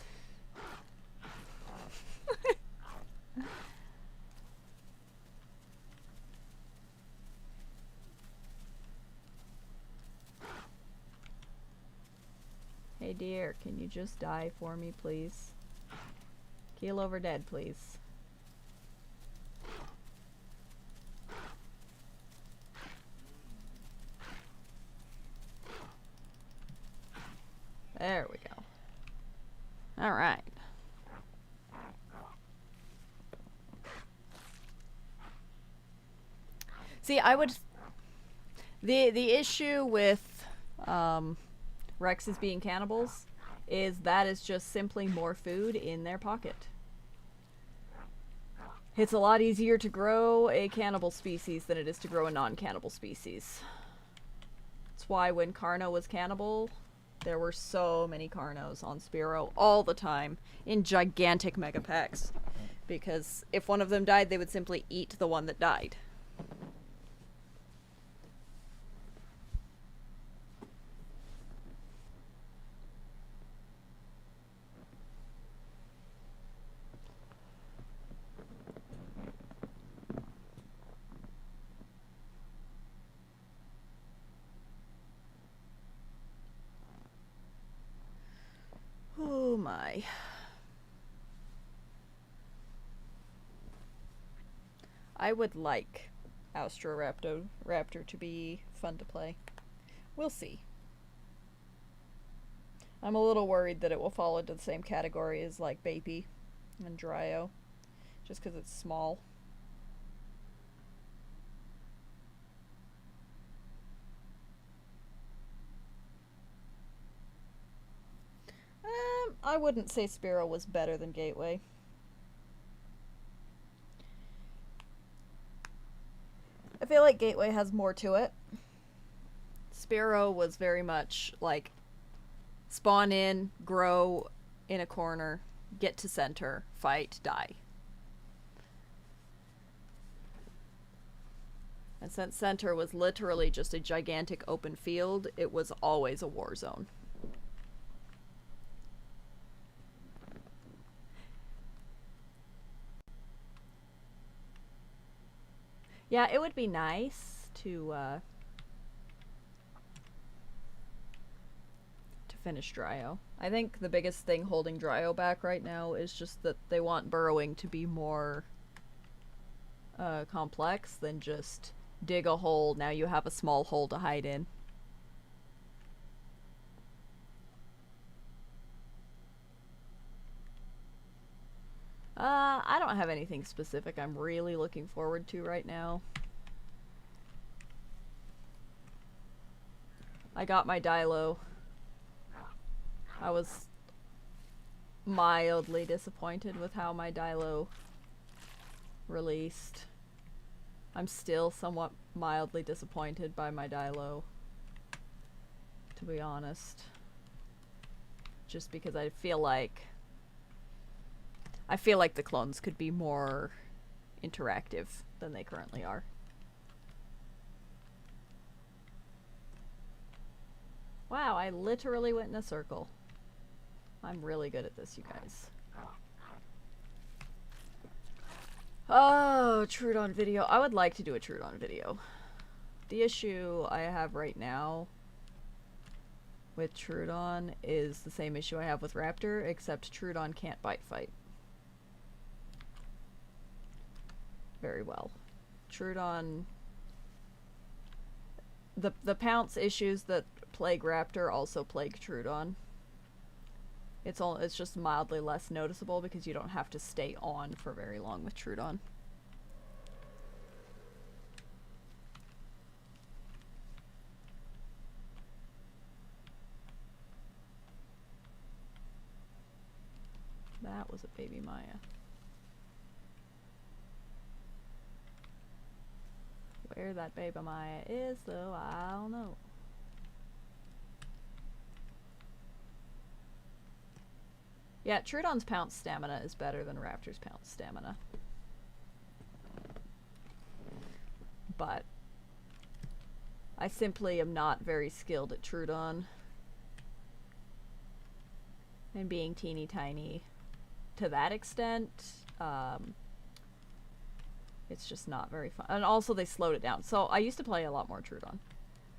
Hey dear, can you just die for me, please? Keel over dead, please. There we go. Alright. See, I would... The issue with Rexes being cannibals is that is just simply more food in their pocket. It's a lot easier to grow a cannibal species than it is to grow a non-cannibal species. That's why when Carno was cannibal, there were so many Carnos on Spearow all the time in gigantic mega packs. Because if one of them died, they would simply eat the one that died. Oh my. I would like Raptor to be fun to play. We'll see. I'm a little worried that it will fall into the same category as like Baby and Dryo, just because it's small. I wouldn't say Spearow was better than Gateway. I feel like Gateway has more to it. Spearow was very much like spawn in, grow in a corner, get to center, fight, die. And since center was literally just a gigantic open field, it was always a war zone. Yeah, it would be nice to finish Dryo. I think the biggest thing holding Dryo back right now is just that they want burrowing to be more complex than just dig a hole, now you have a small hole to hide in. I don't have anything specific I'm really looking forward to right now. I got my Dilo. I was mildly disappointed with how my Dilo released. I'm still somewhat mildly disappointed by my Dilo, to be honest. Just because I feel like the clones could be more interactive than they currently are. Wow, I literally went in a circle. I'm really good at this, you guys. Oh, Trudon video. I would like to do a Trudon video. The issue I have right now with Trudon is the same issue I have with Raptor, except Trudon can't bite fight very well. Trudon... The pounce issues that plague Raptor also plague Trudon. It's just mildly less noticeable because you don't have to stay on for very long with Trudon. That was a baby Maya. Where that baby Maya is, though, I don't know. Yeah, Trudon's pounce stamina is better than Raptor's pounce stamina. But I simply am not very skilled at Trudon. And being teeny tiny to that extent, it's just not very fun. And also they slowed it down. So I used to play a lot more Trudon.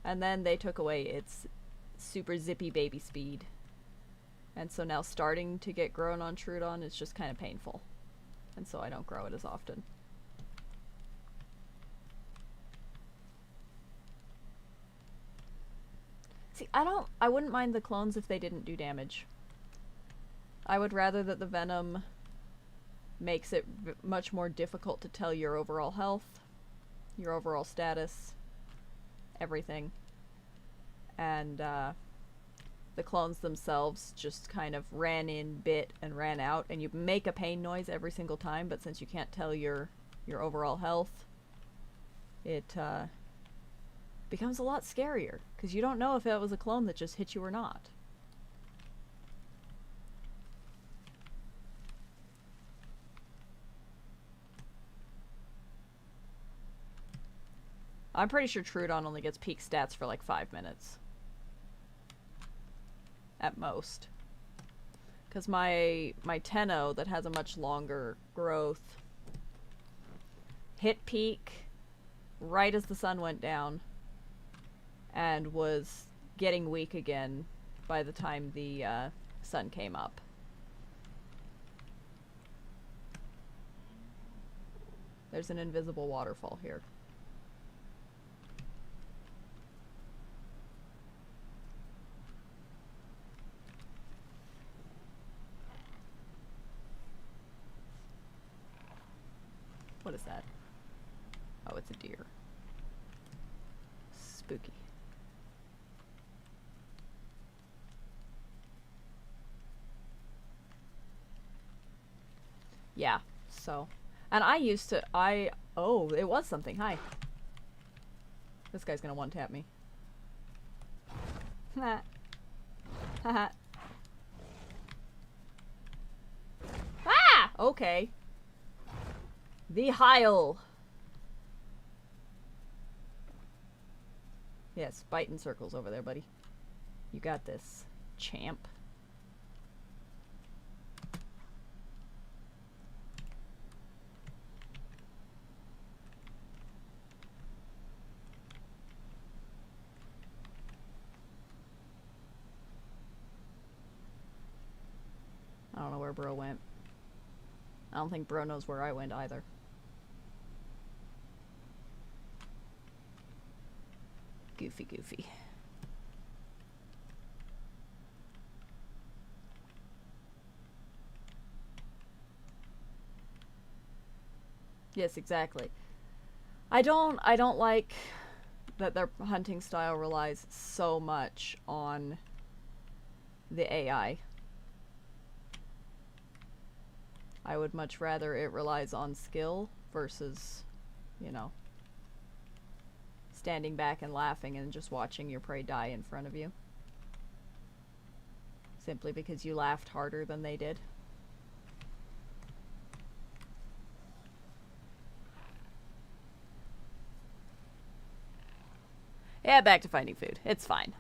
And then they took away its super zippy baby speed. And so now starting to get grown on Trudon is just kind of painful. And so I don't grow it as often. See, I wouldn't mind the clones if they didn't do damage. I would rather that the venom makes it much more difficult to tell your overall health, your overall status, everything. And, the clones themselves just kind of ran in, bit, and ran out, and you make a pain noise every single time, but since you can't tell your overall health, it becomes a lot scarier, because you don't know if it was a clone that just hit you or not. I'm pretty sure Trudon only gets peak stats for like 5 minutes. At most. Because my Tenno, that has a much longer growth, hit peak right as the sun went down and was getting weak again by the time the sun came up. There's an invisible waterfall here. that? Oh, it's a deer. Spooky. Yeah, so. And I used to, oh, it was something. Hi. This guy's gonna one-tap me. Ha. Haha. Ah! Okay. The Heil. Yes, bite in circles over there, buddy. You got this, champ. I don't know where bro went. I don't think bro knows where I went either. Goofy, goofy. Yes, exactly. I don't like that their hunting style relies so much on the AI. I would much rather it relies on skill versus, you know, standing back and laughing and just watching your prey die in front of you. Simply because you laughed harder than they did. Yeah, back to finding food. It's fine.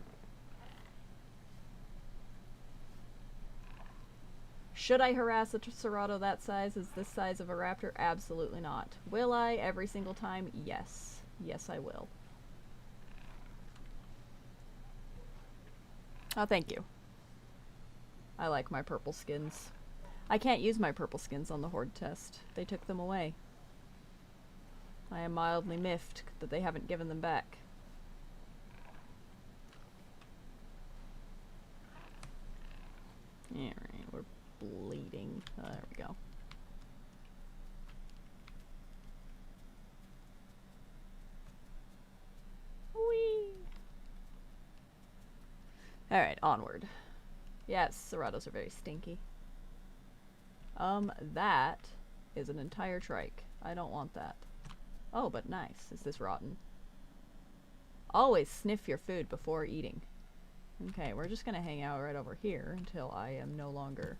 Should I harass a Serato that size as this size of a raptor? Absolutely not. Will I every single time? Yes. Yes, I will. Oh, thank you. I like my purple skins. I can't use my purple skins on the horde test. They took them away. I am mildly miffed that they haven't given them back. Alright, we're bleeding. Oh, there we go. Whee! Alright, onward. Yes, Seratos are very stinky. That is an entire trike. I don't want that. Oh, but nice. Is this rotten? Always sniff your food before eating. Okay, we're just gonna hang out right over here until I am no longer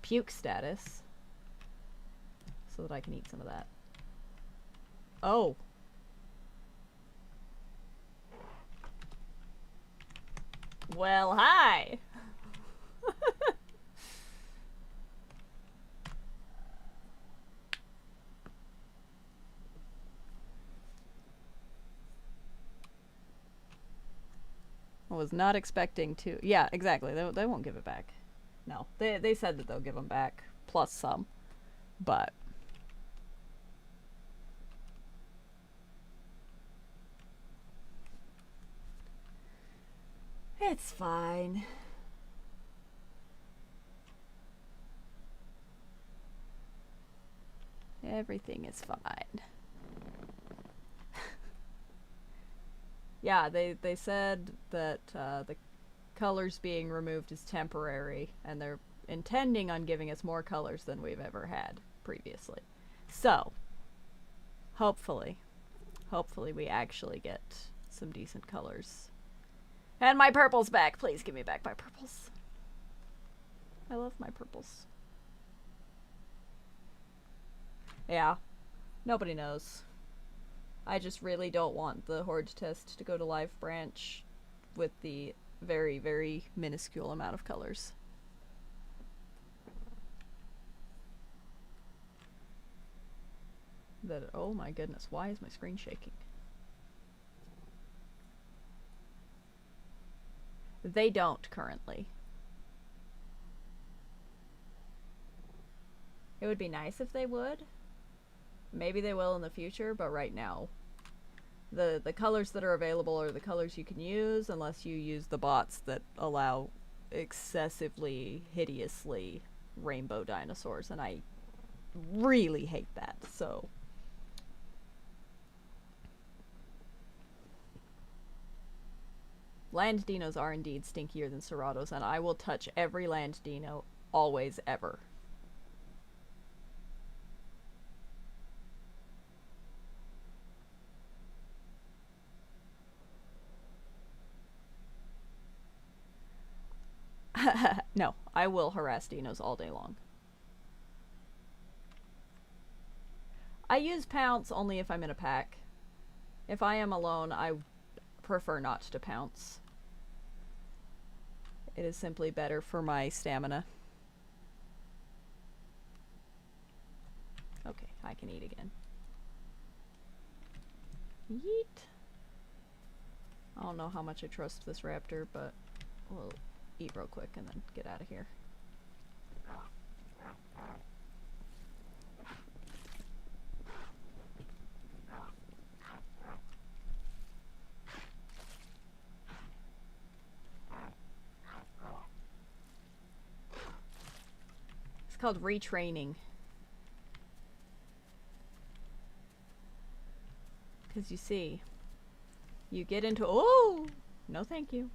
puke status. So that I can eat some of that. Oh! Well, hi! I was not expecting to. Yeah, exactly. They won't give it back. No, they said that they'll give them back plus some, but it's fine. Everything is fine. Yeah, they said that the colors being removed is temporary, and they're intending on giving us more colors than we've ever had previously. So, hopefully we actually get some decent colors. And my purple's back. Please give me back my purples. I love my purples. Yeah, nobody knows. I just really don't want the horde test to go to live branch with the very, very minuscule amount of colors. That, oh my goodness, why is my screen shaking? They don't currently. It would be nice if they would. Maybe they will in the future, but right now the colors that are available are the colors you can use unless you use the bots that allow excessively hideously rainbow dinosaurs, and I really hate that. So land dinos are indeed stinkier than Seratos, and I will touch every land dino, always, ever. No, I will harass dinos all day long. I use pounce only if I'm in a pack. If I am alone, I prefer not to pounce. It is simply better for my stamina. Okay, I can eat again. Yeet. I don't know how much I trust this raptor, but we'll eat real quick and then get out of here. It's called retraining. Because you see, you get into... Oh! No thank you.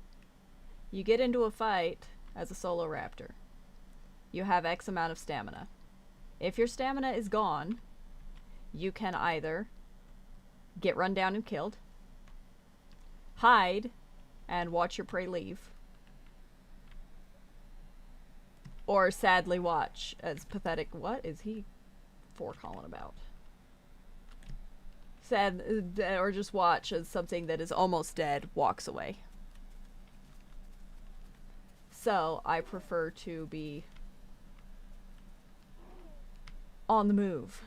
You get into a fight as a solo raptor. You have X amount of stamina. If your stamina is gone, you can either get run down and killed, hide, and watch your prey leave, or sadly watch as pathetic... What is he calling about? Sad, or just watch as something that is almost dead walks away. So, I prefer to be on the move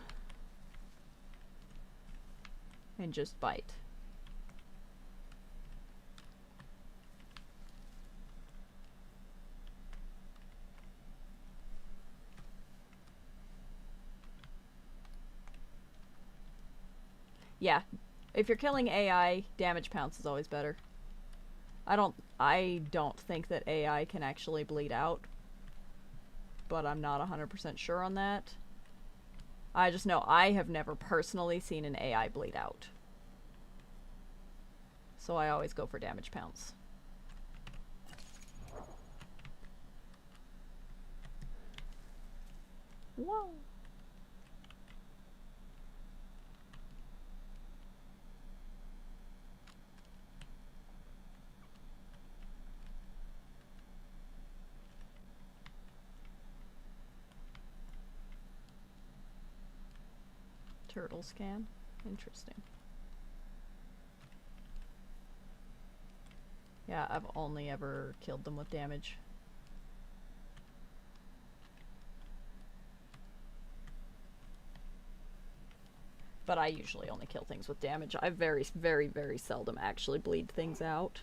and just bite. Yeah, if you're killing AI, damage pounce is always better. I don't think that AI can actually bleed out, but I'm not 100% sure on that. I just know I have never personally seen an AI bleed out. So I always go for damage pounce. Whoa! Turtle scan. Interesting. Yeah, I've only ever killed them with damage. But I usually only kill things with damage. I very, very, very seldom actually bleed things out.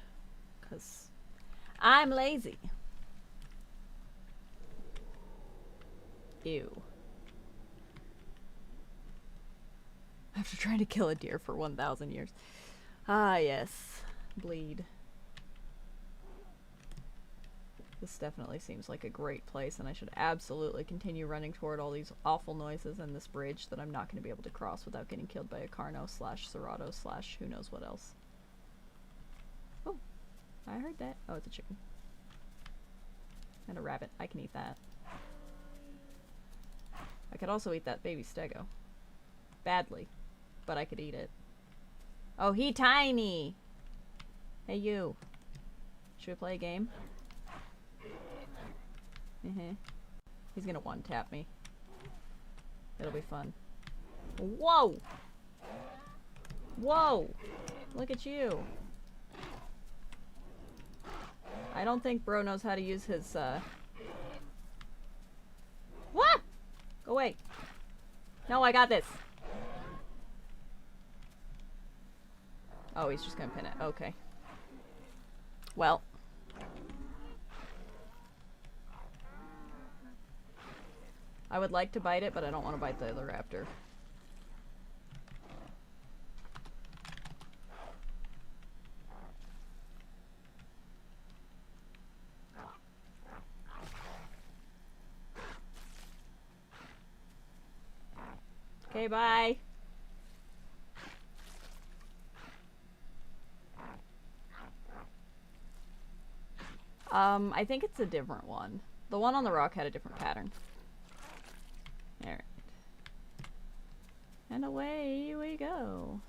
Because I'm lazy. Ew. After trying to kill a deer for 1,000 years. Ah, yes. Bleed. This definitely seems like a great place, and I should absolutely continue running toward all these awful noises and this bridge that I'm not going to be able to cross without getting killed by a Carno / Serato / who knows what else. Oh, I heard that. Oh, it's a chicken. And a rabbit. I can eat that. I could also eat that baby stego. Badly. But I could eat it. Oh, he tiny! Hey, you. Should we play a game? He's gonna one-tap me. It'll be fun. Whoa! Whoa! Look at you. I don't think bro knows how to use his, What? Go away. No, I got this. Oh, he's just gonna pin it. Okay. Well. I would like to bite it, but I don't want to bite the other raptor. Okay, bye. I think it's a different one. The one on the rock had a different pattern. Alright. And away we go.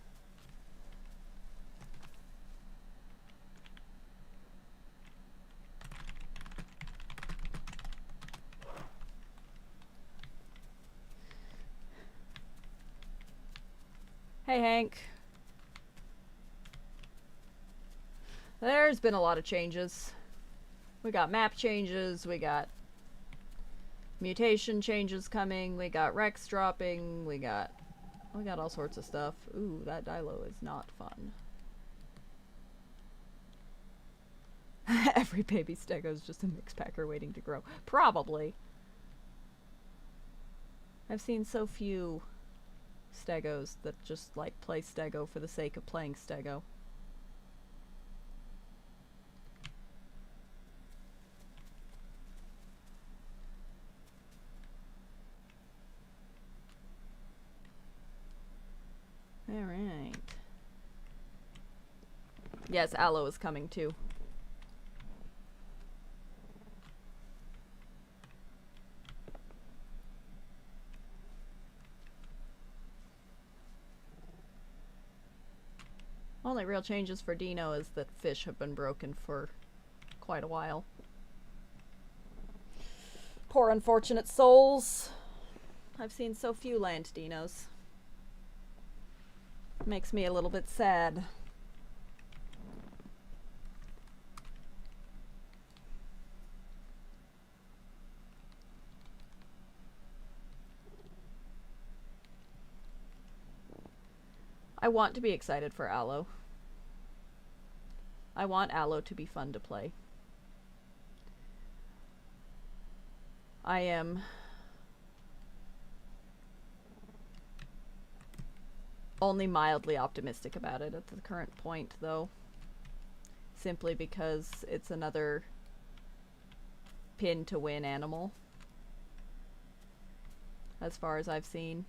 Hey, Hank. There's been a lot of changes. We got map changes, we got mutation changes coming, we got Rex dropping, we got all sorts of stuff. Ooh, that Dilo is not fun. Every baby stego is just a mixpacker waiting to grow. Probably. I've seen so few stegos that just like play stego for the sake of playing stego. Alright. Yes, Aloe is coming too. Only real changes for Dino is that fish have been broken for quite a while. Poor unfortunate souls. I've seen so few land dinos. Makes me a little bit sad. I want to be excited for Aloe. I want Aloe to be fun to play. I am only mildly optimistic about it at the current point, though. Simply because it's another pin to win animal. As far as I've seen.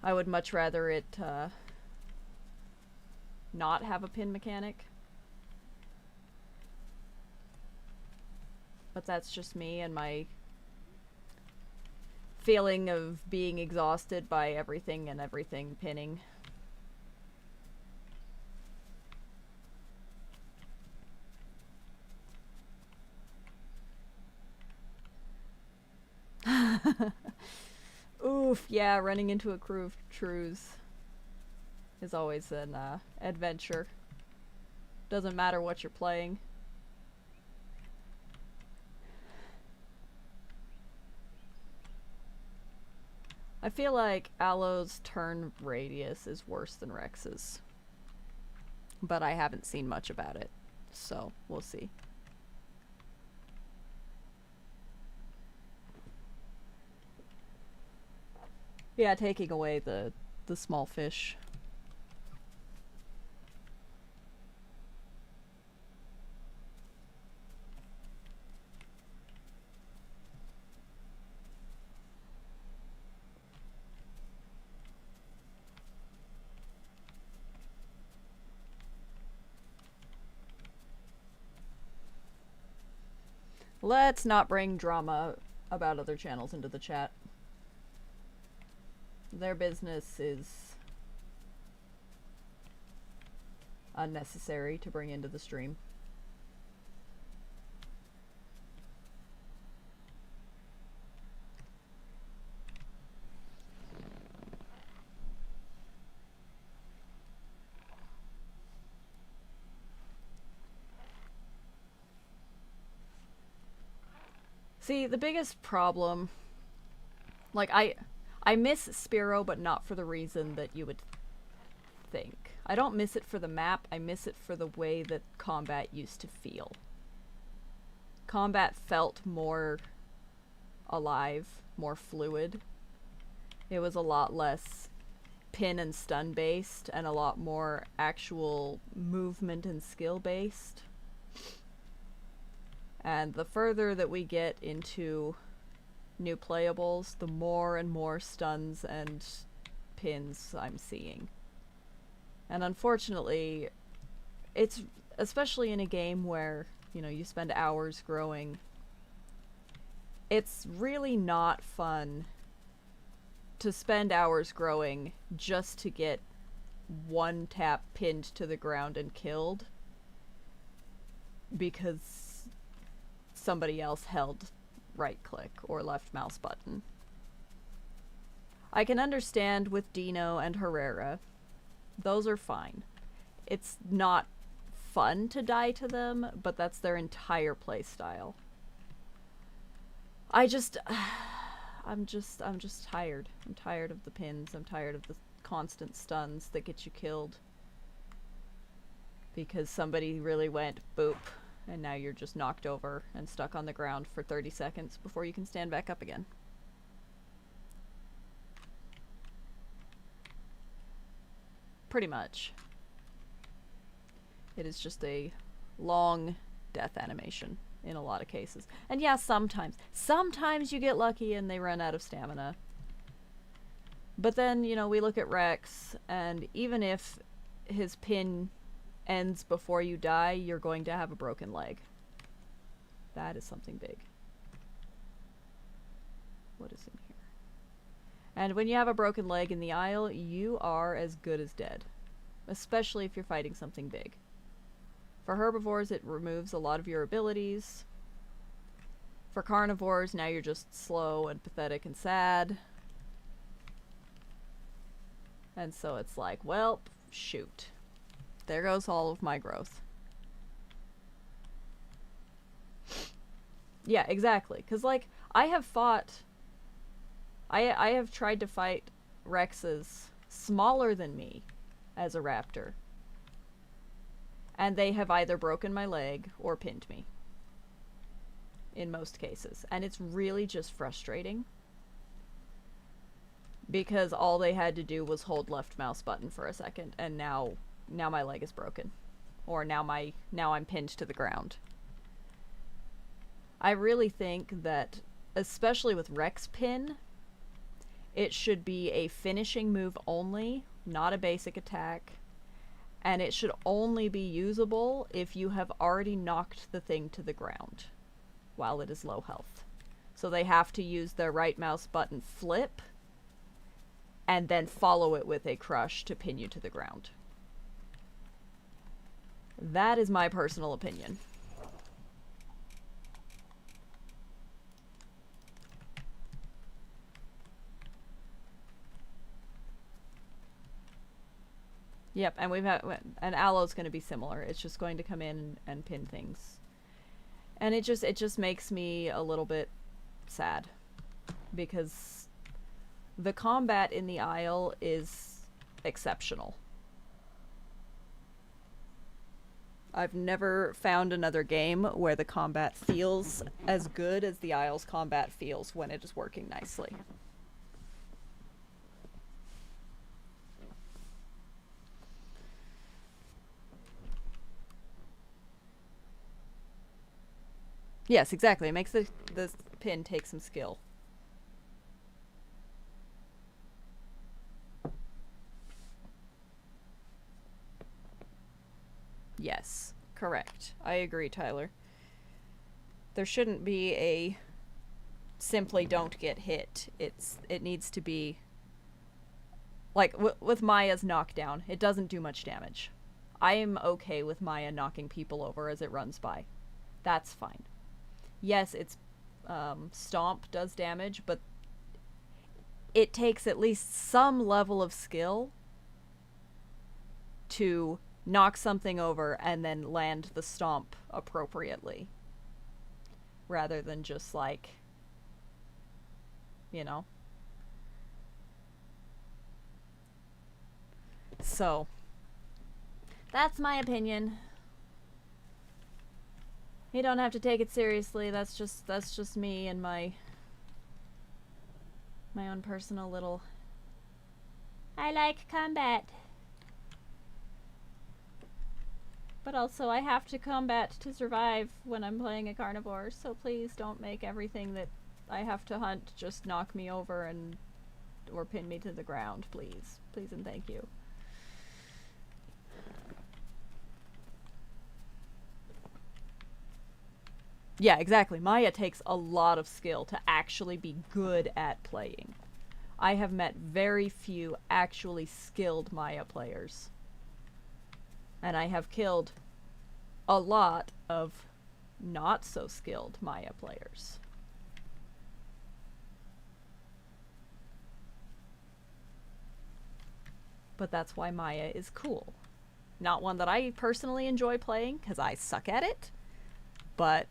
I would much rather it not have a pin mechanic. But that's just me and my feeling of being exhausted by everything and everything pinning. Oof, yeah, running into a crew of shrews is always an adventure. Doesn't matter what you're playing. I feel like Aloe's turn radius is worse than Rex's. But I haven't seen much about it, so we'll see. Yeah, taking away the small fish. Let's not bring drama about other channels into the chat. Their business is unnecessary to bring into the stream. See, the biggest problem, like, I miss Spearow, but not for the reason that you would think. I don't miss it for the map, I miss it for the way that combat used to feel. Combat felt more alive, more fluid. It was a lot less pin and stun based, and a lot more actual movement and skill based. And the further that we get into new playables, the more and more stuns and pins I'm seeing. And unfortunately, it's especially in a game where, you know, you spend hours growing, it's really not fun to spend hours growing just to get one tap pinned to the ground and killed because somebody else held right click or left mouse button. I can understand with Dino and Herrera. Those are fine. It's not fun to die to them, but that's their entire playstyle. I'm just tired. I'm tired of the pins. I'm tired of the constant stuns that get you killed. Because somebody really went boop, and now you're just knocked over and stuck on the ground for 30 seconds before you can stand back up again. Pretty much. It is just a long death animation in a lot of cases. And yeah, sometimes you get lucky and they run out of stamina. But then, you know, we look at Rex, and even if his pin ends before you die, you're going to have a broken leg. That is something big. What is in here? And when you have a broken leg in the aisle, you are as good as dead. Especially if you're fighting something big. For herbivores, it removes a lot of your abilities. For carnivores, now you're just slow and pathetic and sad. And so it's like, well, shoot. There goes all of my growth. Yeah, exactly. Because, like, I have tried to fight Rexes smaller than me as a raptor. And they have either broken my leg or pinned me. In most cases. And it's really just frustrating. Because all they had to do was hold left mouse button for a second, and now my leg is broken. Or now I'm pinned to the ground. I really think that, especially with Rex pin, it should be a finishing move only, not a basic attack. And it should only be usable if you have already knocked the thing to the ground while it is low health. So they have to use their right mouse button flip and then follow it with a crush to pin you to the ground. That is my personal opinion. Yep, and Aloe's going to be similar. It's just going to come in and pin things. And it just makes me a little bit sad. Because the combat in the aisle is exceptional. I've never found another game where the combat feels as good as the aisle's combat feels when it is working nicely. Yes, exactly. It makes the pin take some skill. Yes, correct. I agree, Tyler. There shouldn't be a simply don't get hit. It needs to be like with Maya's knockdown. It doesn't do much damage. I am okay with Maya knocking people over as it runs by. That's fine. Yes, its stomp does damage, but it takes at least some level of skill to knock something over and then land the stomp appropriately. Rather than just like, you know. So, that's my opinion. You don't have to take it seriously. That's just me and my own personal little I like combat. But also I have to combat to survive when I'm playing a carnivore, so please don't make everything that I have to hunt just knock me over or pin me to the ground, please. Please and thank you. Yeah, exactly. Maya takes a lot of skill to actually be good at playing. I have met very few actually skilled Maya players. And I have killed a lot of not so skilled Maya players. But that's why Maya is cool. Not one that I personally enjoy playing, because I suck at it, but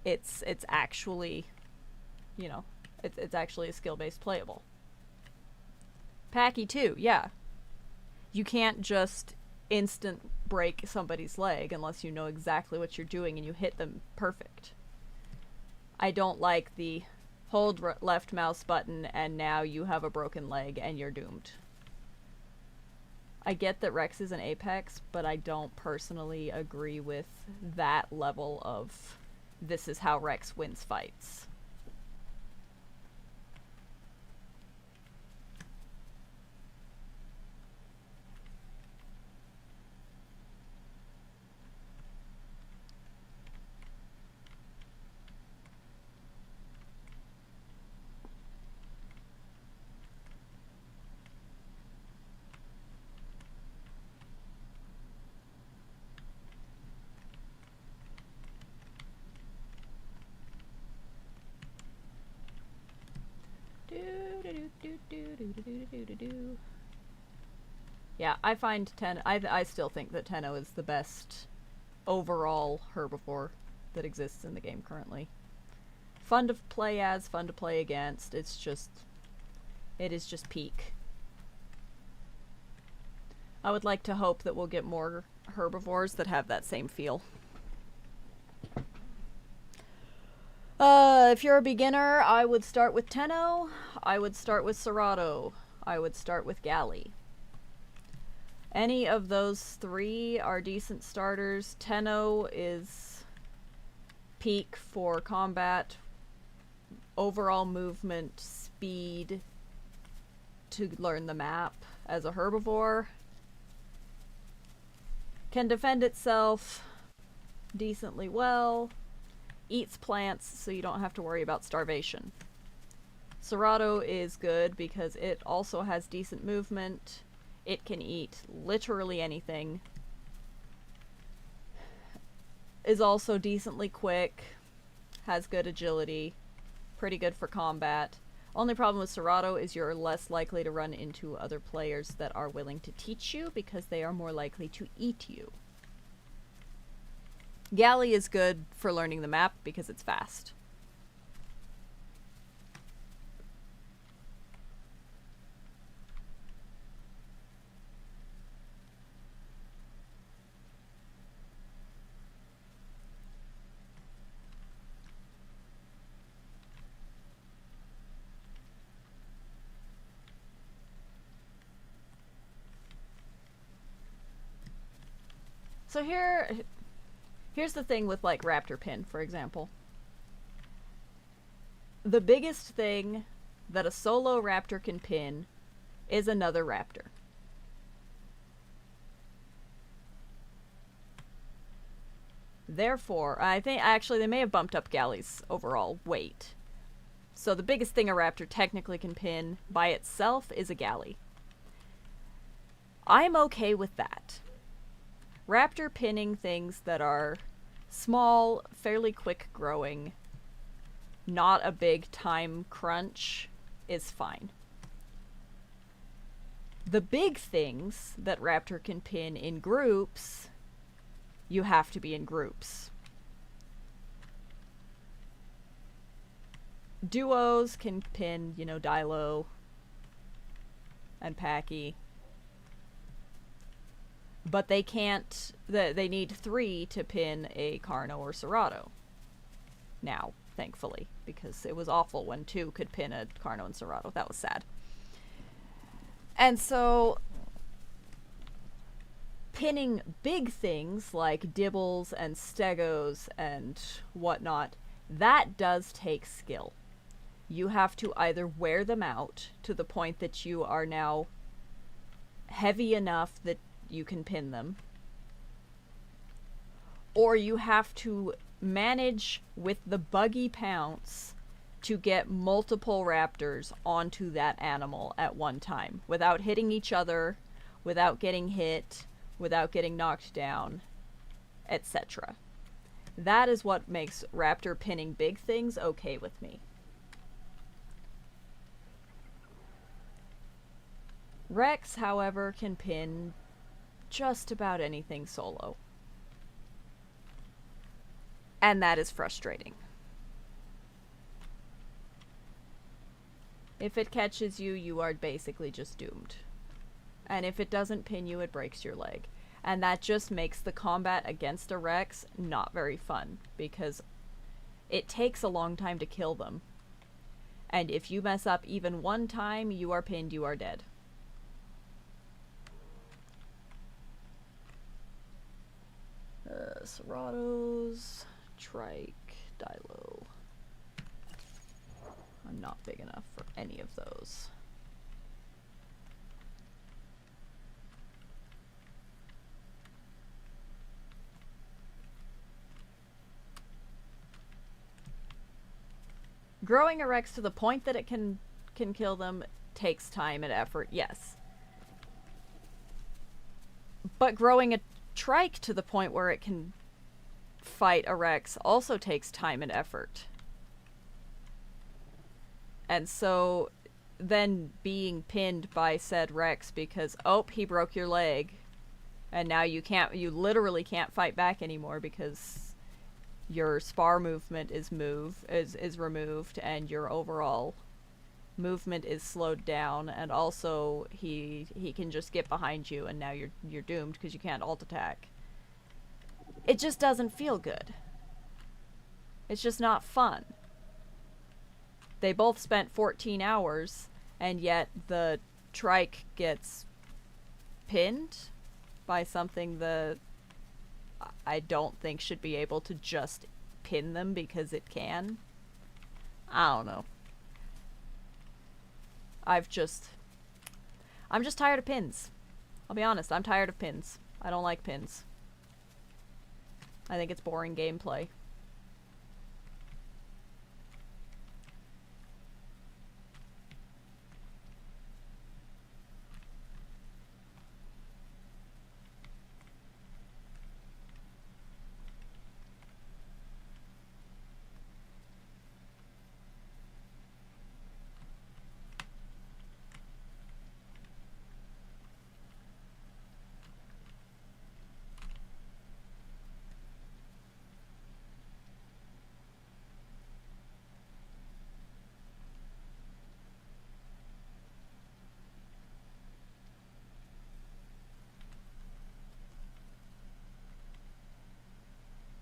it's actually, you know, it's actually a skill-based playable. Packy too, yeah. You can't just instant break somebody's leg unless you know exactly what you're doing and you hit them perfect. I don't like the hold left mouse button and now you have a broken leg and you're doomed. I get that Rex is an Apex, but I don't personally agree with that level of this is how Rex wins fights. Yeah, I find I still think that Tenno is the best overall herbivore that exists in the game currently. Fun to play as, fun to play against. It is just peak. I would like to hope that we'll get more herbivores that have that same feel. If you're a beginner, I would start with Tenno, I would start with Serato, I would start with Galley. Any of those three are decent starters. Tenno is peak for combat, overall movement, speed, to learn the map as a herbivore. Can defend itself decently well. Eats plants so you don't have to worry about starvation. Serato is good because it also has decent movement. It can eat literally anything. Is also decently quick. Has good agility. Pretty good for combat. Only problem with Serato is you're less likely to run into other players that are willing to teach you because they are more likely to eat you. Galley is good for learning the map because it's fast. So here's the thing with like raptor pin, for example. The biggest thing that a solo raptor can pin is another raptor. Therefore, I think actually they may have bumped up Galley's overall weight. So the biggest thing a raptor technically can pin by itself is a Galley. I'm okay with that. Raptor pinning things that are small, fairly quick growing, not a big time crunch is fine. The big things that Raptor can pin in groups, you have to be in groups. Duos can pin, you know, Dilo and Packy. But they can't, they need 3 to pin a Carno or Serato. Now, thankfully, because it was awful when 2 could pin a Carno and Serato. That was sad. And so, pinning big things like Dibbles and Stegos and whatnot, that does take skill. You have to either wear them out to the point that you are now heavy enough that you can pin them, or you have to manage with the buggy pounce to get multiple raptors onto that animal at one time without hitting each other, without getting hit, without getting knocked down, etc. That is what makes raptor pinning big things okay with me. Rex, however, can pin just about anything solo. And that is frustrating. If it catches you, you are basically just doomed. And if it doesn't pin you, it breaks your leg. And that just makes the combat against a Rex not very fun, because it takes a long time to kill them. And if you mess up even one time, you are pinned, you are dead. Seratos, Trike, Dilo. I'm not big enough for any of those. Growing a Rex to the point that it can kill them takes time and effort, yes. But growing a Trike to the point where it can fight a Rex also takes time and effort. And so then being pinned by said Rex because, oh, he broke your leg, and now you literally can't fight back anymore because your spar movement is removed and your overall movement is slowed down, and also he can just get behind you and now you're doomed because you can't alt attack. It just doesn't feel good. It's just not fun. They both spent 14 hours, and yet the Trike gets pinned by something that I don't think should be able to just pin them because it can. I don't know. I'm just tired of pins. I'll be honest, I'm tired of pins. I don't like pins. I think it's boring gameplay.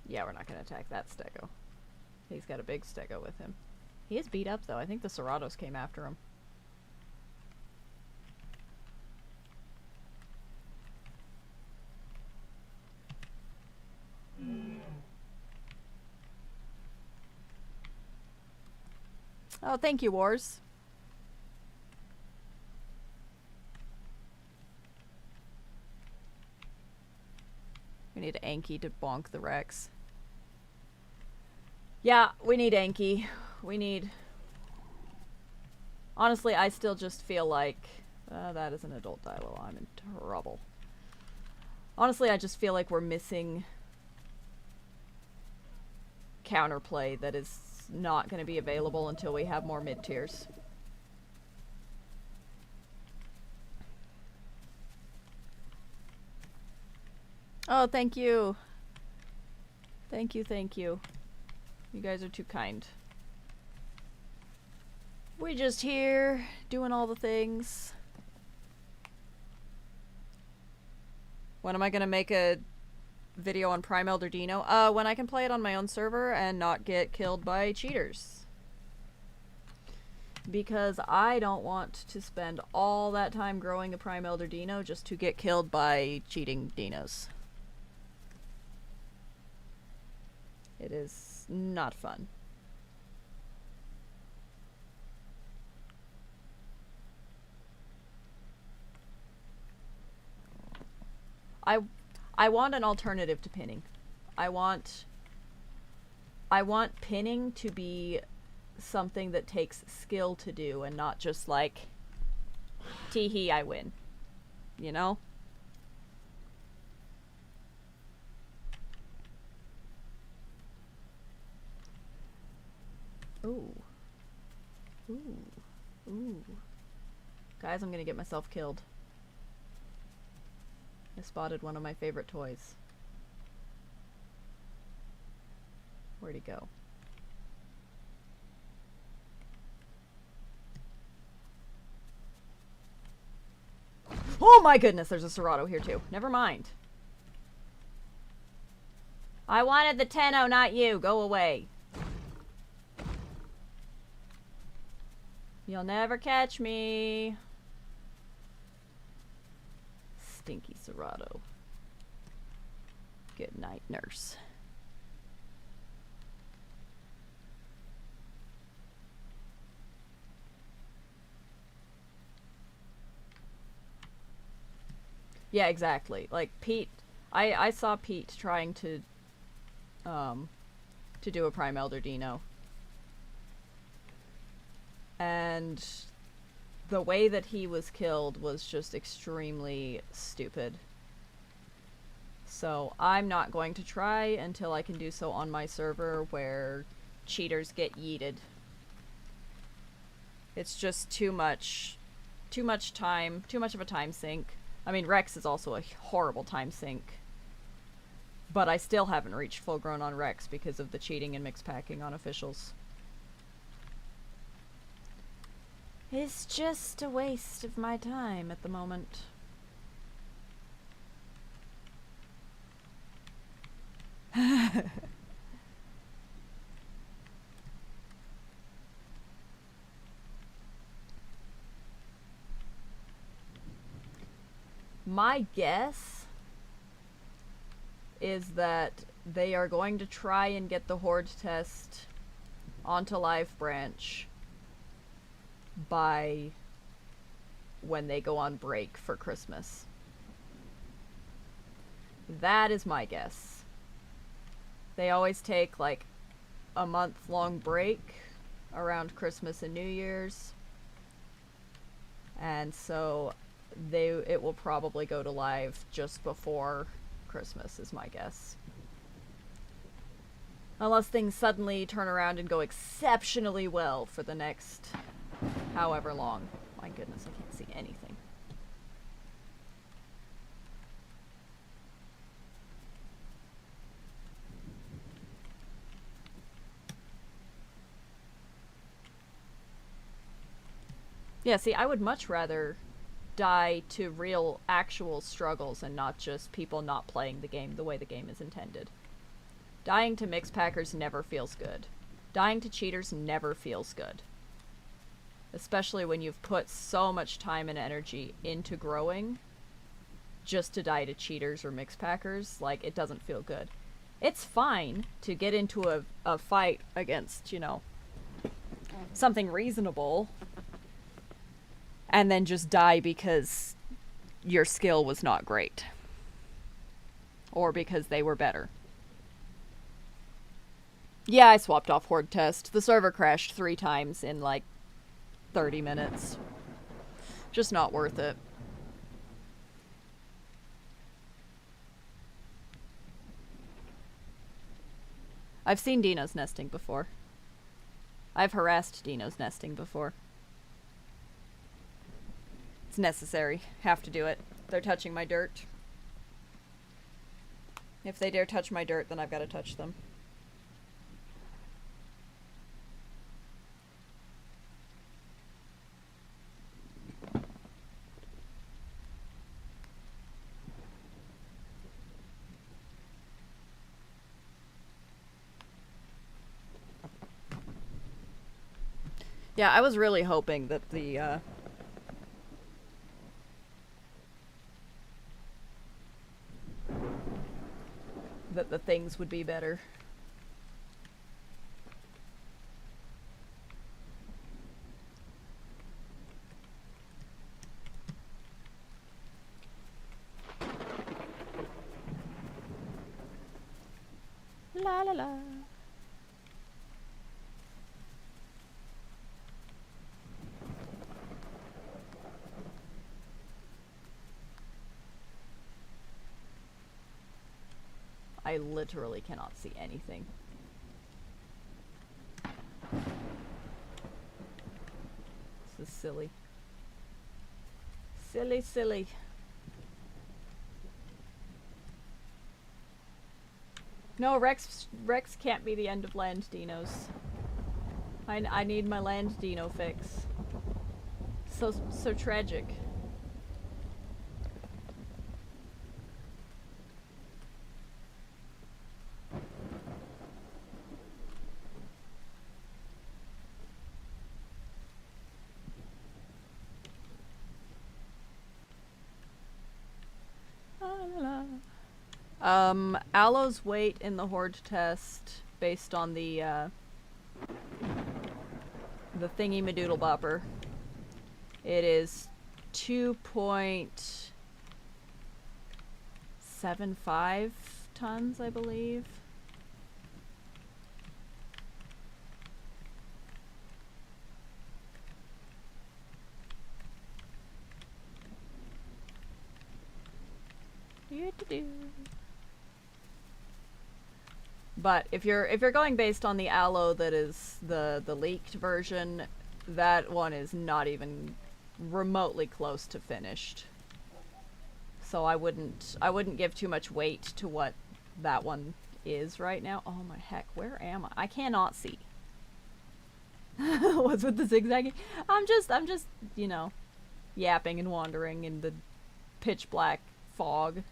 Yeah, we're not going to attack that stego. He's got a big stego with him. He is beat up, though. I think the Seratos came after him. Oh, thank you, Wars. We need Anki to bonk the Rex. Yeah, we need Anki. We need... Honestly, I still just feel like... that is an adult Dilo. I'm in trouble. Honestly, I just feel like we're missing counterplay that is not going to be available until we have more mid-tiers. Oh, thank you. Thank you, thank you. You guys are too kind. We just here, doing all the things. When am I gonna make a video on Prime Elder Dino? When I can play it on my own server and not get killed by cheaters. Because I don't want to spend all that time growing a Prime Elder Dino just to get killed by cheating dinos. It is not fun. I want an alternative to pinning. I want I want pinning to be something that takes skill to do and not just like, tee-hee, I win. You know? Ooh. Ooh. Ooh. Guys, I'm gonna get myself killed. I spotted one of my favorite toys. Where'd he go? Oh my goodness, there's a Serato here too. Never mind. I wanted the Tenno, not you. Go away. You'll never catch me. Stinky Serato. Good night, nurse. Yeah, exactly. Like Pete, I saw Pete trying to do a Prime Elder Dino. And the way that he was killed was just extremely stupid. So I'm not going to try until I can do so on my server where cheaters get yeeted. It's just too much time, too much of a time sink. I mean, Rex is also a horrible time sink. But I still haven't reached full grown on Rex because of the cheating and mix packing on officials. It's just a waste of my time at the moment. My guess is that they are going to try and get the horde test onto Live Branch by when they go on break for Christmas. That is my guess. They always take like a month-long break around Christmas and New Year's. And so it will probably go to live just before Christmas is my guess. Unless things suddenly turn around and go exceptionally well for the next however long. My goodness, I can't see anything. Yeah, see, I would much rather die to real, actual struggles and not just people not playing the game the way the game is intended. Dying to mixpackers never feels good. Dying to cheaters never feels good. Especially when you've put so much time and energy into growing just to die to cheaters or mixpackers. Like, it doesn't feel good. It's fine to get into a fight against, you know, something reasonable and then just die because your skill was not great. Or because they were better. Yeah, I swapped off horde test. The server crashed 3 times in like 30 minutes. Just not worth it. I've seen dinos nesting before. I've harassed dinos nesting before. It's necessary. Have to do it. They're touching my dirt. If they dare touch my dirt, then I've got to touch them. Yeah, I was really hoping that the things would be better. La la la. I literally cannot see anything. This is silly. Silly, silly. No, Rex can't be the end of land dinos. I need my land dino fix. So tragic. Aloe's weight in the horde test based on the thingy madoodle bopper. It is 2.75 tons, I believe. But if you're going based on the aloe that is the leaked version, that one is not even remotely close to finished. So I wouldn't give too much weight to what that one is right now. Oh my heck, where am I? I cannot see. What's with the zigzagging? I'm just, you know, yapping and wandering in the pitch black fog.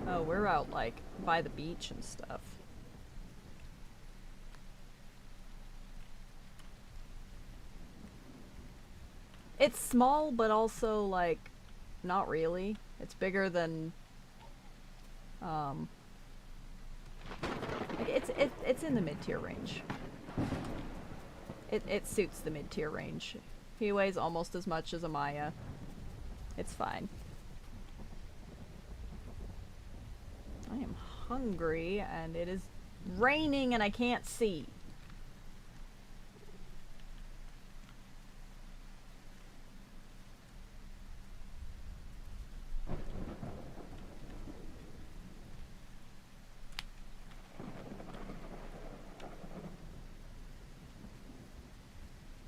Oh, we're out, like, by the beach and stuff. It's small, but also, like, not really. It's bigger than, it's in the mid-tier range. It suits the mid-tier range. He weighs almost as much as Amaya. It's fine. I am hungry, and it is raining, and I can't see.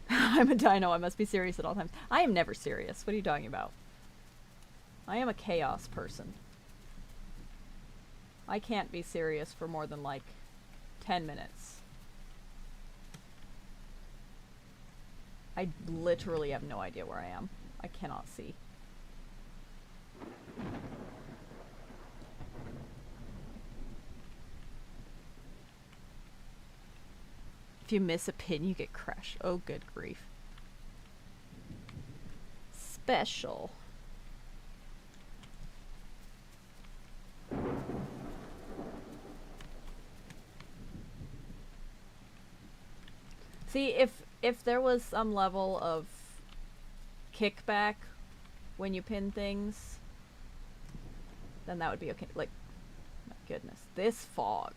I'm a dino, I must be serious at all times. I am never serious. What are you talking about? I am a chaos person. I can't be serious for more than, like, 10 minutes. I literally have no idea where I am. I cannot see. If you miss a pin, you get crushed. Oh, good grief. Special. See, if there was some level of kickback when you pin things, then that would be okay. Like, my goodness, this fog.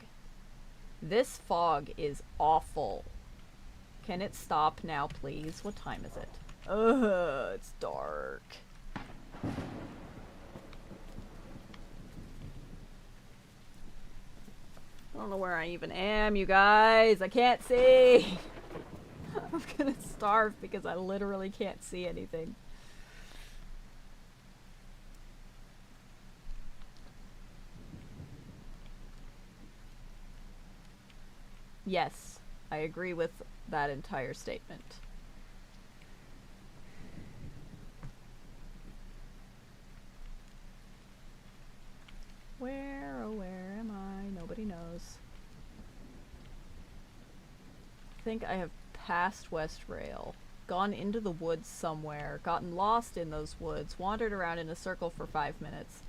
This fog is awful. Can it stop now, please? What time is it? Ugh, it's dark. I don't know where I even am, you guys. I can't see. I'm gonna starve because I literally can't see anything. Yes, I agree with that entire statement. Where, oh where am I? Nobody knows. I think I have passed West Rail, gone into the woods somewhere, gotten lost in those woods, wandered around in a circle for 5 minutes,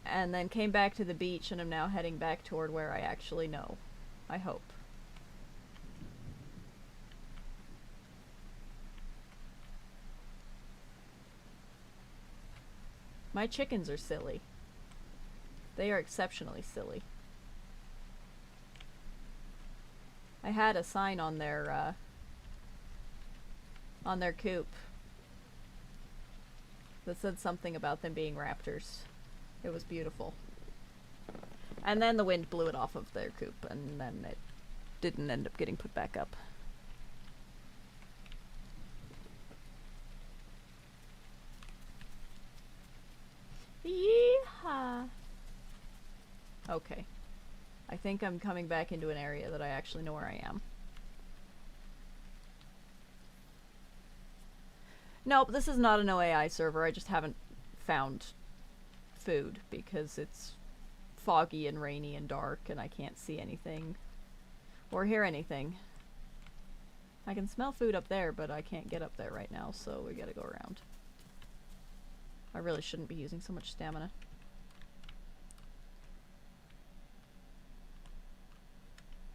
and then came back to the beach and am now heading back toward where I actually know. I hope. My chickens are silly. They are exceptionally silly. I had a sign on their coop that said something about them being raptors. It was beautiful. And then the wind blew it off of their coop, and then it didn't end up getting put back up. Yeehaw! Okay. I think I'm coming back into an area that I actually know where I am. Nope, this is not an OAI server. I just haven't found food because it's foggy and rainy and dark and I can't see anything or hear anything. I can smell food up there, but I can't get up there right now, so we gotta go around. I really shouldn't be using so much stamina.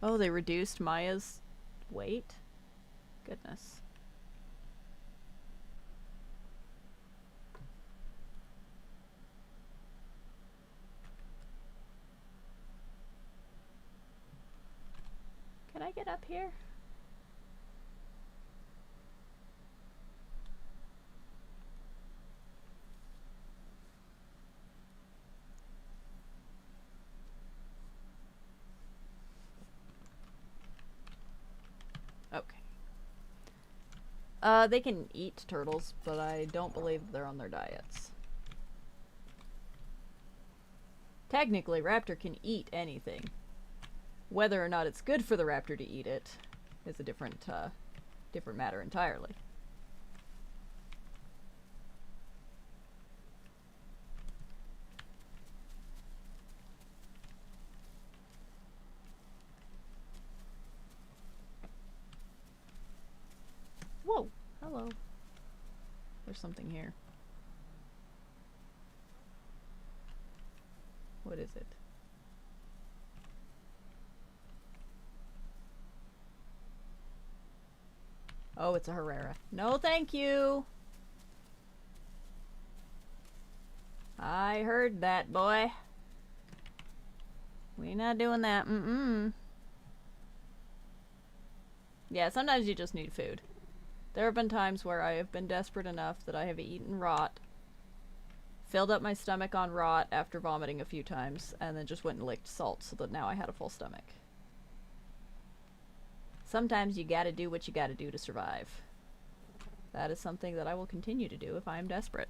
Oh, they reduced Maya's weight? Goodness. Can I get up here? Okay. They can eat turtles, but I don't believe they're on their diets. Technically, raptor can eat anything. Whether or not it's good for the raptor to eat it is a different matter entirely. Whoa! Hello. There's something here. What is it? Oh, it's a Herrera. No, thank you! I heard that, boy. We not doing that. Yeah, sometimes you just need food. There have been times where I have been desperate enough that I have eaten rot, filled up my stomach on rot after vomiting a few times, and then just went and licked salt so that now I had a full stomach. Sometimes you gotta do what you gotta do to survive. That is something that I will continue to do if I am desperate.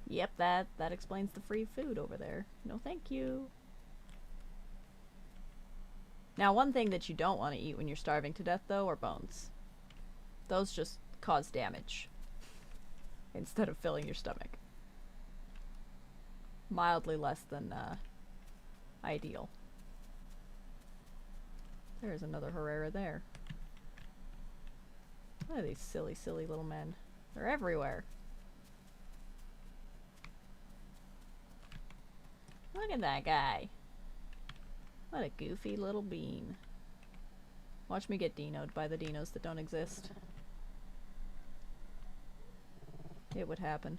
Yep, that explains the free food over there. No thank you. Now, one thing that you don't want to eat when you're starving to death, though, are bones. Those just cause damage instead of filling your stomach. Mildly less than ideal. There's another Herrera there. Look at these silly, silly little men. They're everywhere. Look at that guy. What a goofy little bean. Watch me get dinoed by the dinos that don't exist. It would happen.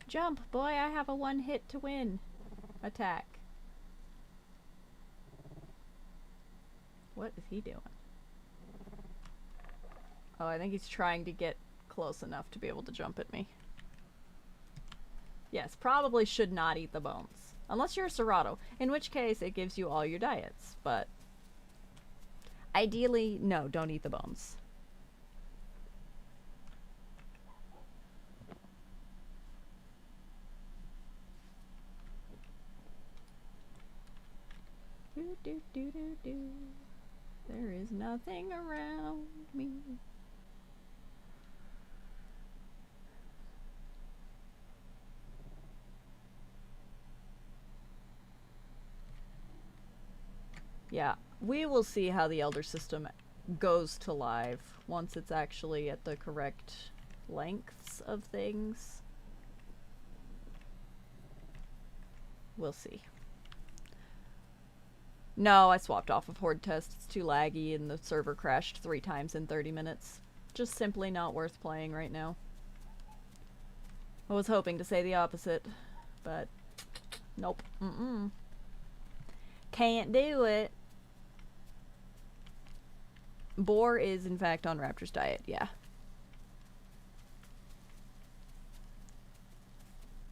Jump, boy, I have a one hit to win attack. What is he doing? Oh, I think he's trying to get close enough to be able to jump at me. Yes, probably should not eat the bones. Unless you're a Serato, in which case it gives you all your diets, but ideally, no, don't eat the bones. Do do do do do. There is nothing around me. Yeah, we will see how the Elder system goes to live once it's actually at the correct lengths of things. We'll see. No, I swapped off of horde test. It's too laggy and the server crashed 3 times in 30 minutes. Just simply not worth playing right now. I was hoping to say the opposite, but nope. Can't do it. Boar is in fact on Raptor's diet, yeah.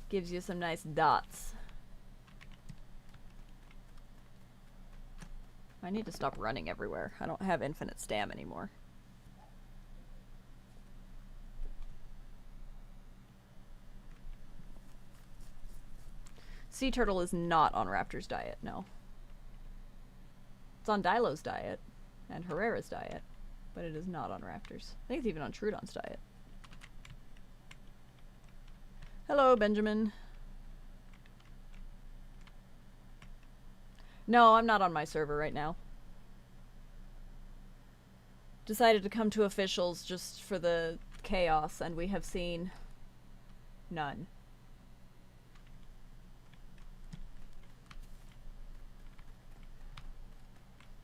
Gives you some nice dots. I need to stop running everywhere. I don't have infinite stam anymore. Sea turtle is not on Raptor's diet, no. It's on Dilo's diet and Herrera's diet, but it is not on Raptor's. I think it's even on Trudon's diet. Hello, Benjamin. No, I'm not on my server right now. Decided to come to officials just for the chaos, and we have seen none.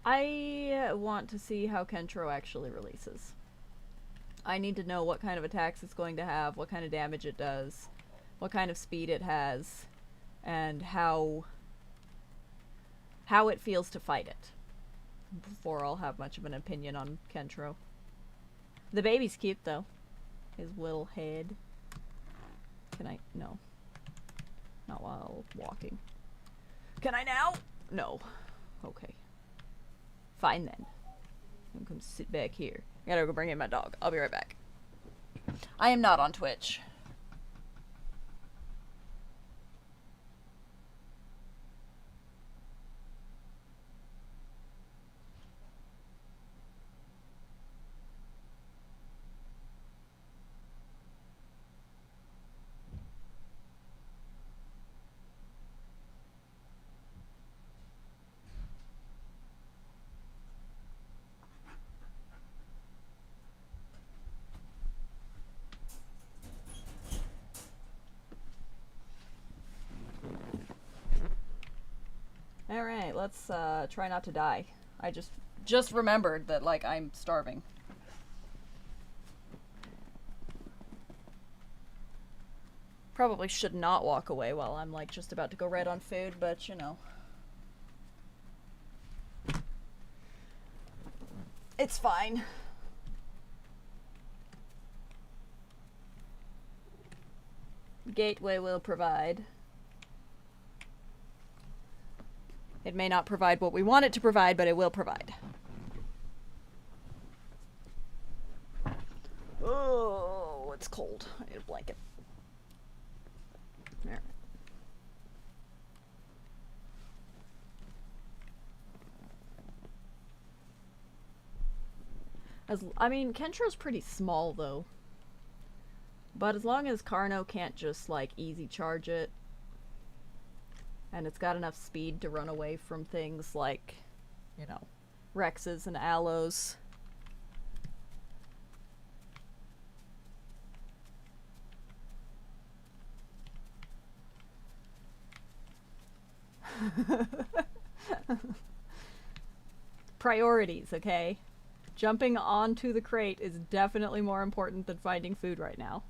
I want to see how Kentro actually releases. I need to know what kind of attacks it's going to have, what kind of damage it does, what kind of speed it has, and how it feels to fight it before I'll have much of an opinion on Kentro. The baby's cute though. His little head. Can I? No. Not while walking. Can I now? No. Okay. Fine then. I'm gonna sit back here. I gotta go bring in my dog. I'll be right back. I am not on Twitch. Alright, let's try not to die. I just remembered that, like, I'm starving. Probably should not walk away while I'm, like, just about to go red on food, but, you know. It's fine. Gateway will provide. It may not provide what we want it to provide, but it will provide. Oh, it's cold. I need a blanket. There. I mean, Kentro's pretty small, though. But as long as Carno can't just, like, easy charge it, and it's got enough speed to run away from things like, you know, Rexes and Aloes. Priorities, okay? Jumping onto the crate is definitely more important than finding food right now.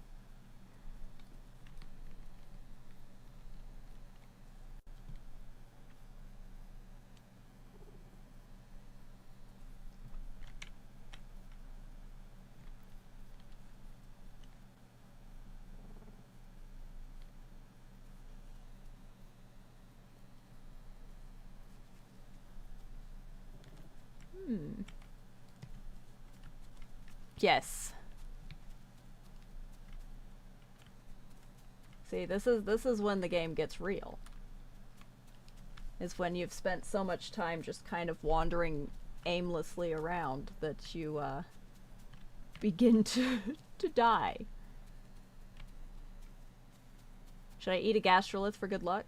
Yes. See, this is when the game gets real. Is when you've spent so much time just kind of wandering aimlessly around that you begin to die. Should I eat a gastrolith for good luck?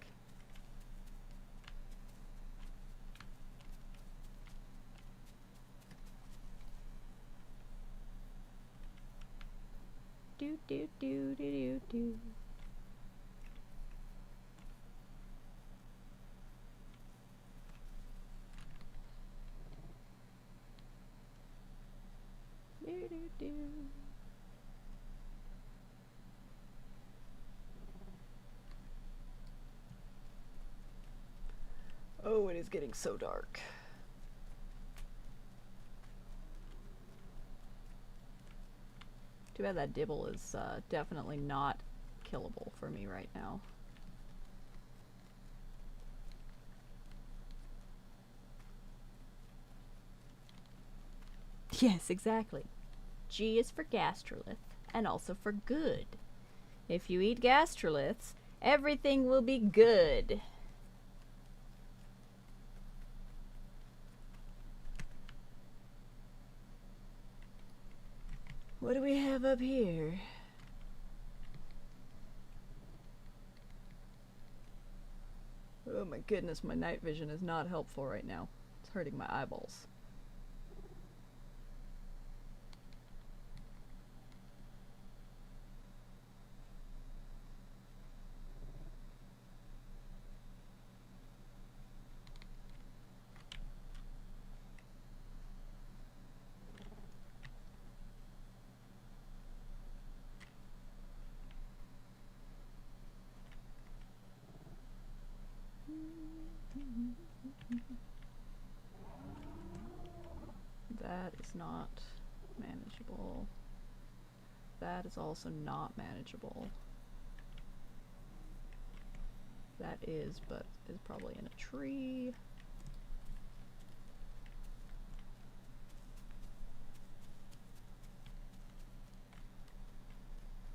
Do do do do do do. is getting so dark. Too bad that dibble is definitely not killable for me right now. Yes, exactly. G is for gastrolith, and also for good. If you eat gastroliths, everything will be good. What do we have up here? Oh my goodness, my night vision is not helpful right now. It's hurting my eyeballs. That is not manageable. That is also not manageable. That is, but is probably in a tree.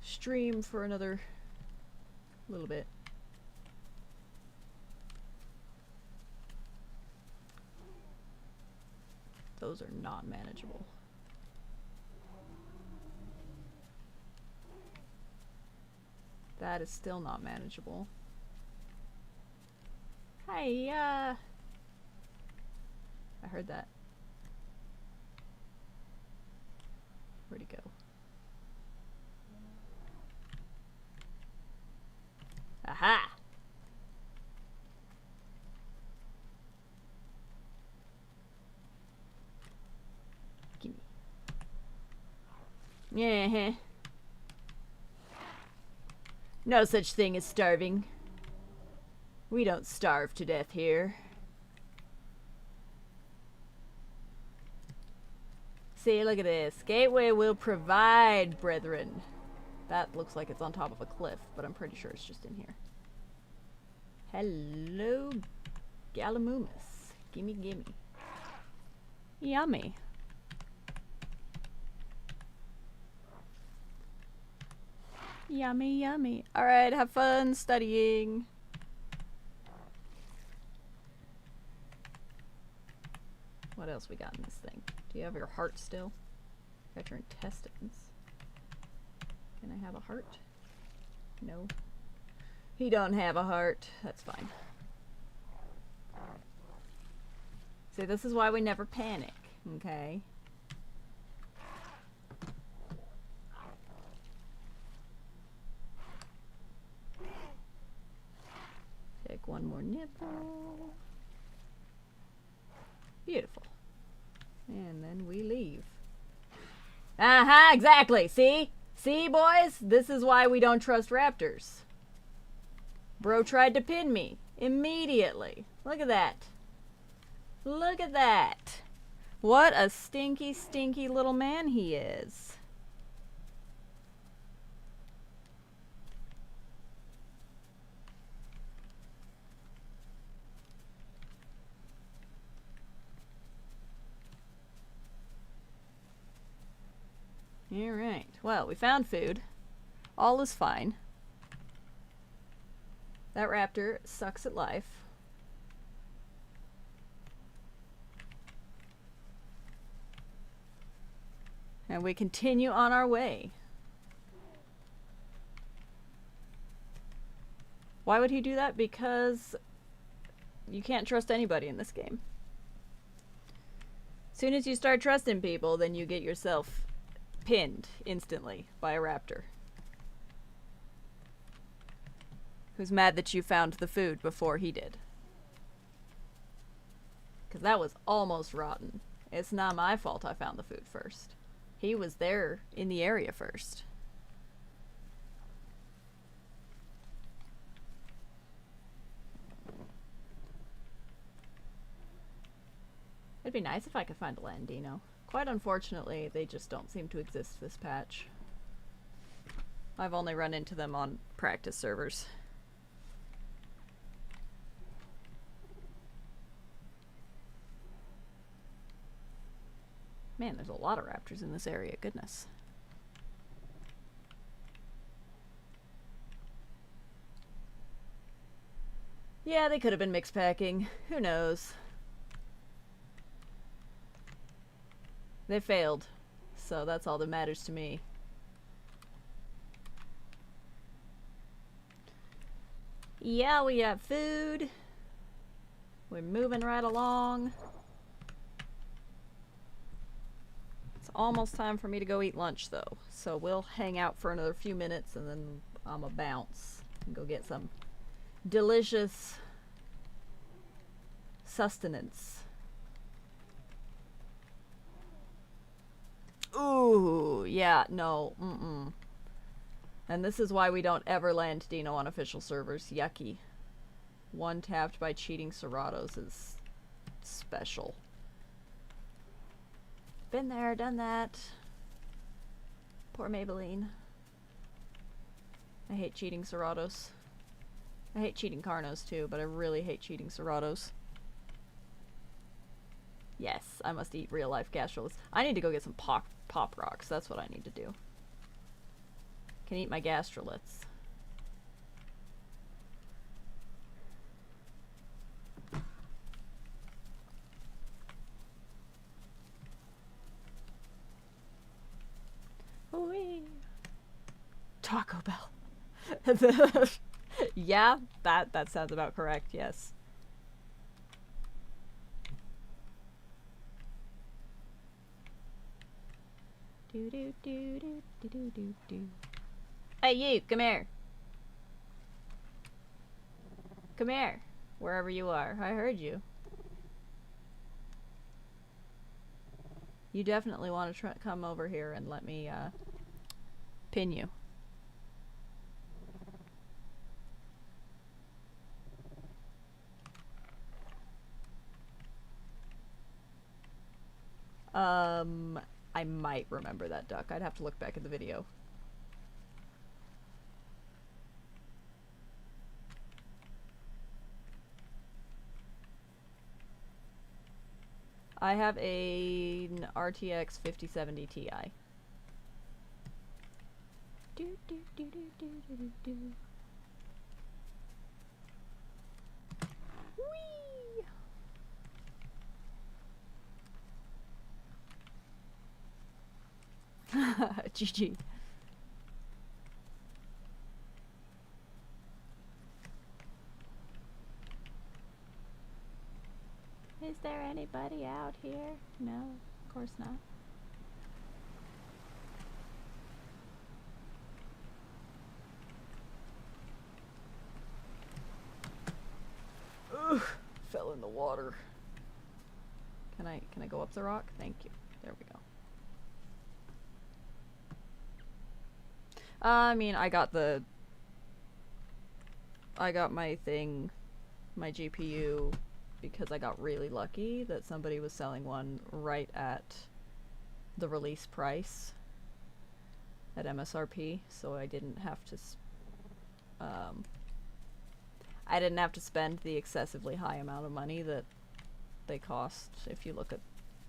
Stream for another little bit. Those are not manageable. That is still not manageable. Hi, I heard that. Where'd he go? Aha! Gimme. Yeah. No such thing as starving. We don't starve to death here. See, look at this. Gateway will provide, brethren. That looks like it's on top of a cliff, but I'm pretty sure it's just in here. Hello, Gallimimus. Gimme, gimme. Yummy. Yummy, yummy. Alright, have fun studying. What else we got in this thing? Do you have your heart still? Got your intestines. Can I have a heart? No. He don't have a heart. That's fine. See, this is why we never panic, okay? Take one more nipple. Beautiful. And then we leave. Uh-huh, exactly. See? See, boys? This is why we don't trust raptors. Bro tried to pin me immediately. Look at that. Look at that. What a stinky, stinky little man he is. Alright, well, we found food. All is fine. That raptor sucks at life. And we continue on our way. Why would he do that? Because you can't trust anybody in this game. As soon as you start trusting people, then you get yourself pinned instantly by a raptor who's mad that you found the food before he did. Because that was almost rotten. It's not my fault I found the food first. He was there in the area first. It'd be nice if I could find a Landino. Quite unfortunately, they just don't seem to exist this patch. I've only run into them on practice servers. Man, there's a lot of raptors in this area, goodness. Yeah, they could have been mixed packing. Who knows? They failed, so that's all that matters to me. Yeah, we got food. We're moving right along. It's almost time for me to go eat lunch, though. So we'll hang out for another few minutes, and then I'ma bounce and go get some delicious sustenance. Ooh, yeah, no, And this is why we don't ever land Dino on official servers. Yucky. One tapped by cheating Seratos is special. Been there, done that. Poor Maybelline. I hate cheating Seratos. I hate cheating Carnos too, but I really hate cheating Seratos. Yes, I must eat real life gastroliths. I need to go get some pop rocks. That's what I need to do. Can eat my gastroliths. Whee! Taco Bell. Yeah, that sounds about correct, yes. Do do do do do do do do. Hey you, come here. Come here. Wherever you are. I heard you. You definitely want to come over here and let me pin you. I might remember that duck. I'd have to look back at the video. I have an RTX 5070 Ti. Do do do do do do do. Whee! GG. Is there anybody out here? No, of course not. Ugh, fell in the water. Can I go up the rock? Thank you. There we go. I mean, I got my thing, my GPU, because I got really lucky that somebody was selling one right at the release price at MSRP, so I didn't have to spend the excessively high amount of money that they cost if you look at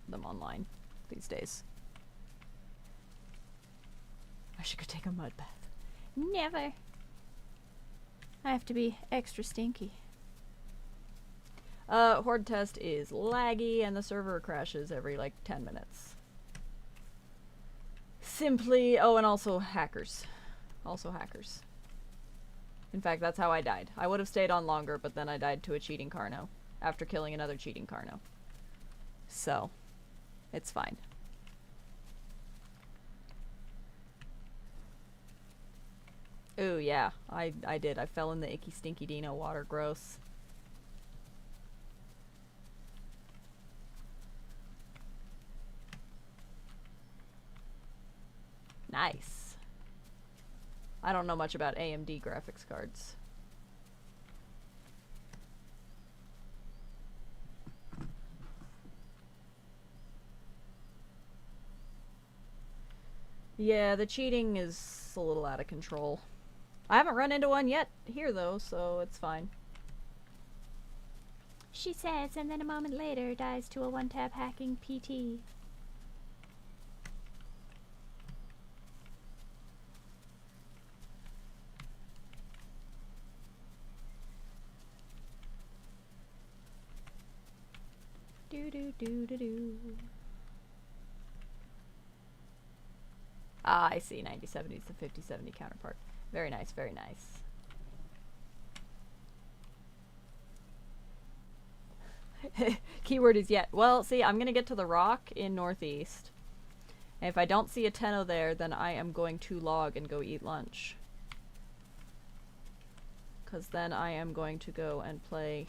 them online these days. I should go take a mud bath. Never. I have to be extra stinky. Horde test is laggy and the server crashes every like 10 minutes. Simply, oh, and also hackers. Also hackers. In fact, that's how I died. I would have stayed on longer, but then I died to a cheating Carno after killing another cheating Carno. So, it's fine. Ooh, yeah, I did. I fell in the icky stinky Dino water. Gross. Nice. I don't know much about AMD graphics cards. Yeah, the cheating is a little out of control. I haven't run into one yet here, though, so it's fine. She says, and then a moment later dies to a one-tap hacking PT. Do do do do do. Ah, I see. 9070 is the 5070 counterpart. Very nice, very nice. Keyword is yet. Well, see, I'm gonna get to the rock in northeast. And if I don't see a Tenno there, then I am going to log and go eat lunch. Because then I am going to go and play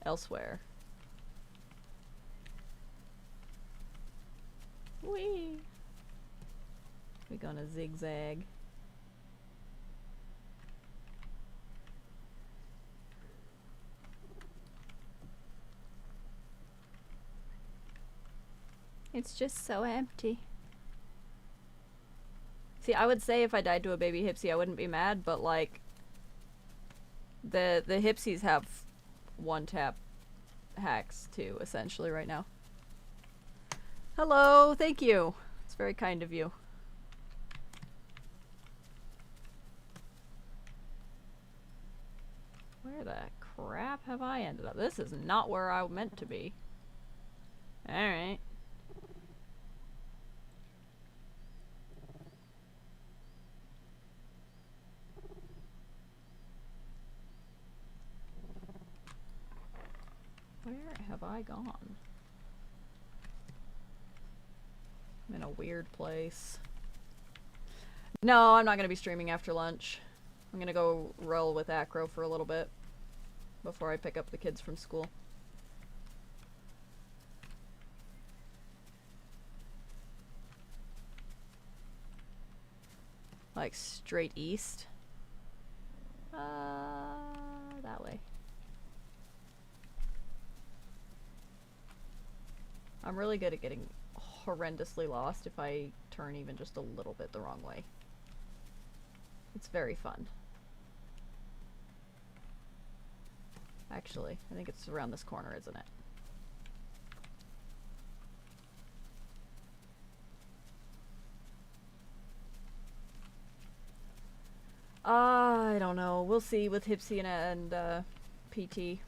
elsewhere. Whee! We're gonna zigzag. It's just so empty. See, I would say if I died to a baby Hipsy, I wouldn't be mad, but like, the Hipsies have one-tap hacks too, essentially, right now. Hello, thank you. It's very kind of you. Where the crap have I ended up? This is not where I meant to be. Alright. Where have I gone? I'm in a weird place. No, I'm not going to be streaming after lunch. I'm going to go roll with Acro for a little bit before I pick up the kids from school. Like straight east? That way. I'm really good at getting horrendously lost if I turn even just a little bit the wrong way. It's very fun. Actually, I think it's around this corner, isn't it? I don't know. We'll see with Hipsy and PT.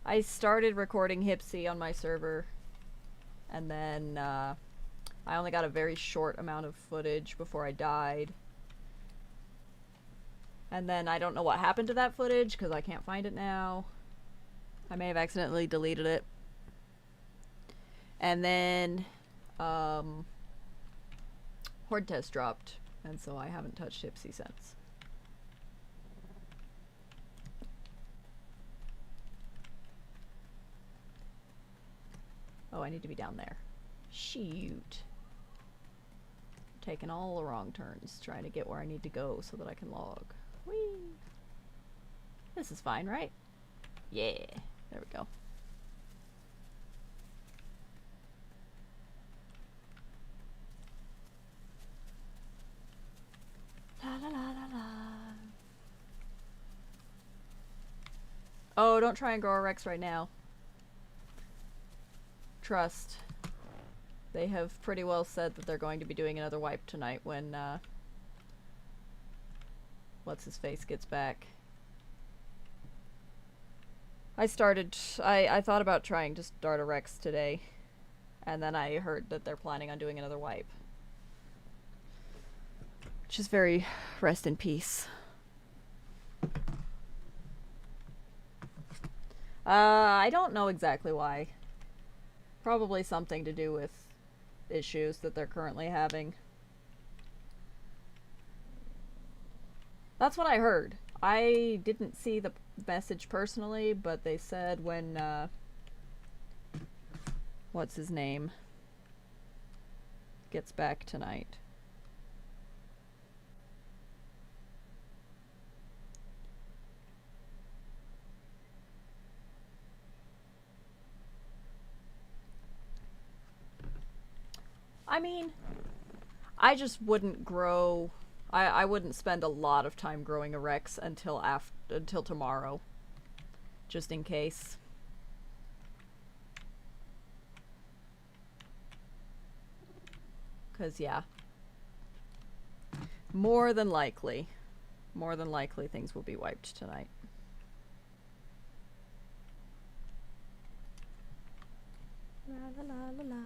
I started recording Hipsy on my server, and then I only got a very short amount of footage before I died. And then I don't know what happened to that footage because I can't find it now. I may have accidentally deleted it. And then horde test dropped, and so I haven't touched Hipsy since. Oh, I need to be down there. Shoot. Taking all the wrong turns, trying to get where I need to go so that I can log. Whee! This is fine, right? Yeah. There we go. La la la la la. Oh, don't try and grow a Rex right now. Trust. They have pretty well said that they're going to be doing another wipe tonight when, what's-his-face gets back. I thought about trying to start a Rex today, and then I heard that they're planning on doing another wipe. Which is very rest in peace. I don't know exactly why. Probably something to do with issues that they're currently having. That's what I heard. I didn't see the message personally, but they said when, what's his name gets back tonight. I mean, I just wouldn't grow. I wouldn't spend a lot of time growing a Rex until tomorrow, just in case. Cause yeah, more than likely things will be wiped tonight. La la la la la.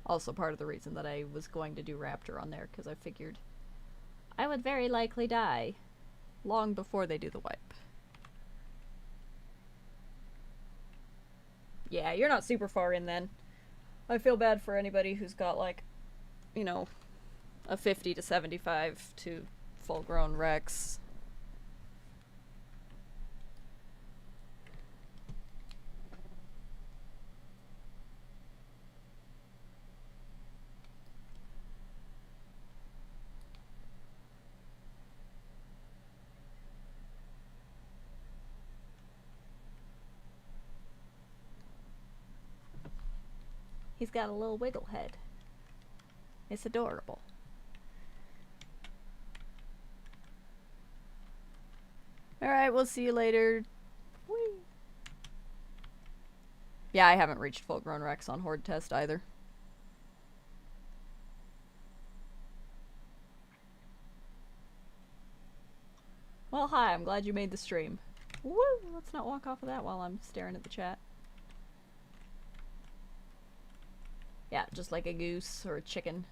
Also part of the reason that I was going to do Raptor on there, because I figured I would very likely die long before they do the wipe. Yeah, you're not super far in then. I feel bad for anybody who's got, like, you know, a 50 to 75 to full-grown Rex. He's got a little wiggle head. It's adorable. Alright, we'll see you later. Whee! Yeah, I haven't reached full-grown Rex on Horde test either. Well, hi, I'm glad you made the stream. Woo! Let's not walk off of that while I'm staring at the chat. Yeah, just like a goose or a chicken.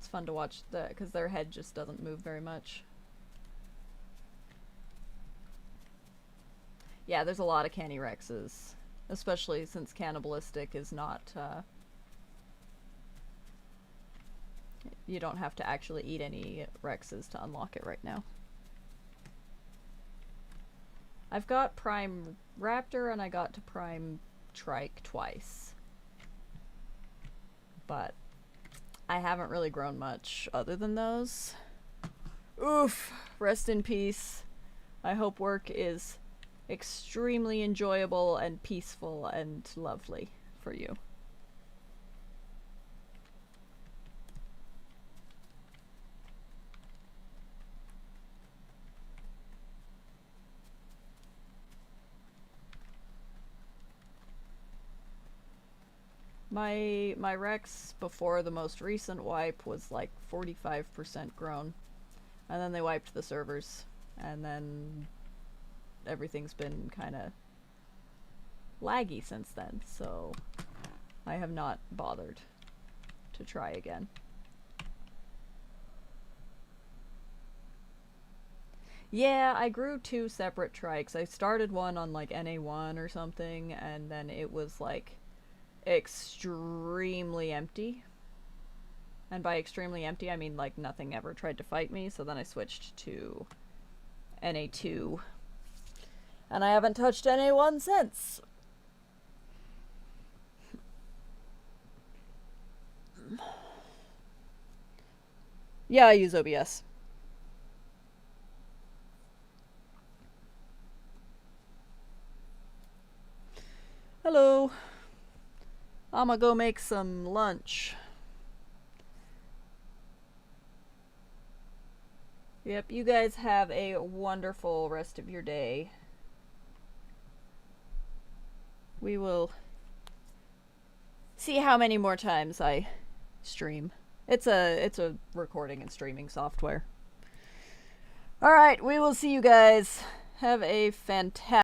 It's fun to watch because their head just doesn't move very much. Yeah, there's a lot of canny Rexes, especially since cannibalistic is not, you don't have to actually eat any Rexes to unlock it right now. I've got Prime Raptor and I got to Prime Trike twice. But I haven't really grown much other than those. Oof! Rest in peace. I hope work is extremely enjoyable and peaceful and lovely for you. My Rex before the most recent wipe was like 45% grown. And then they wiped the servers. And then everything's been kind of laggy since then. So I have not bothered to try again. Yeah, I grew 2 separate trikes. I started one on like NA1 or something, and then it was like extremely empty. And by extremely empty, I mean like nothing ever tried to fight me, so then I switched to NA2. And I haven't touched NA1 since. Yeah, I use OBS. Hello. I'ma go make some lunch. Yep, you guys have a wonderful rest of your day. We will see how many more times I stream. It's a recording and streaming software. Alright, we will see you guys. Have a fantastic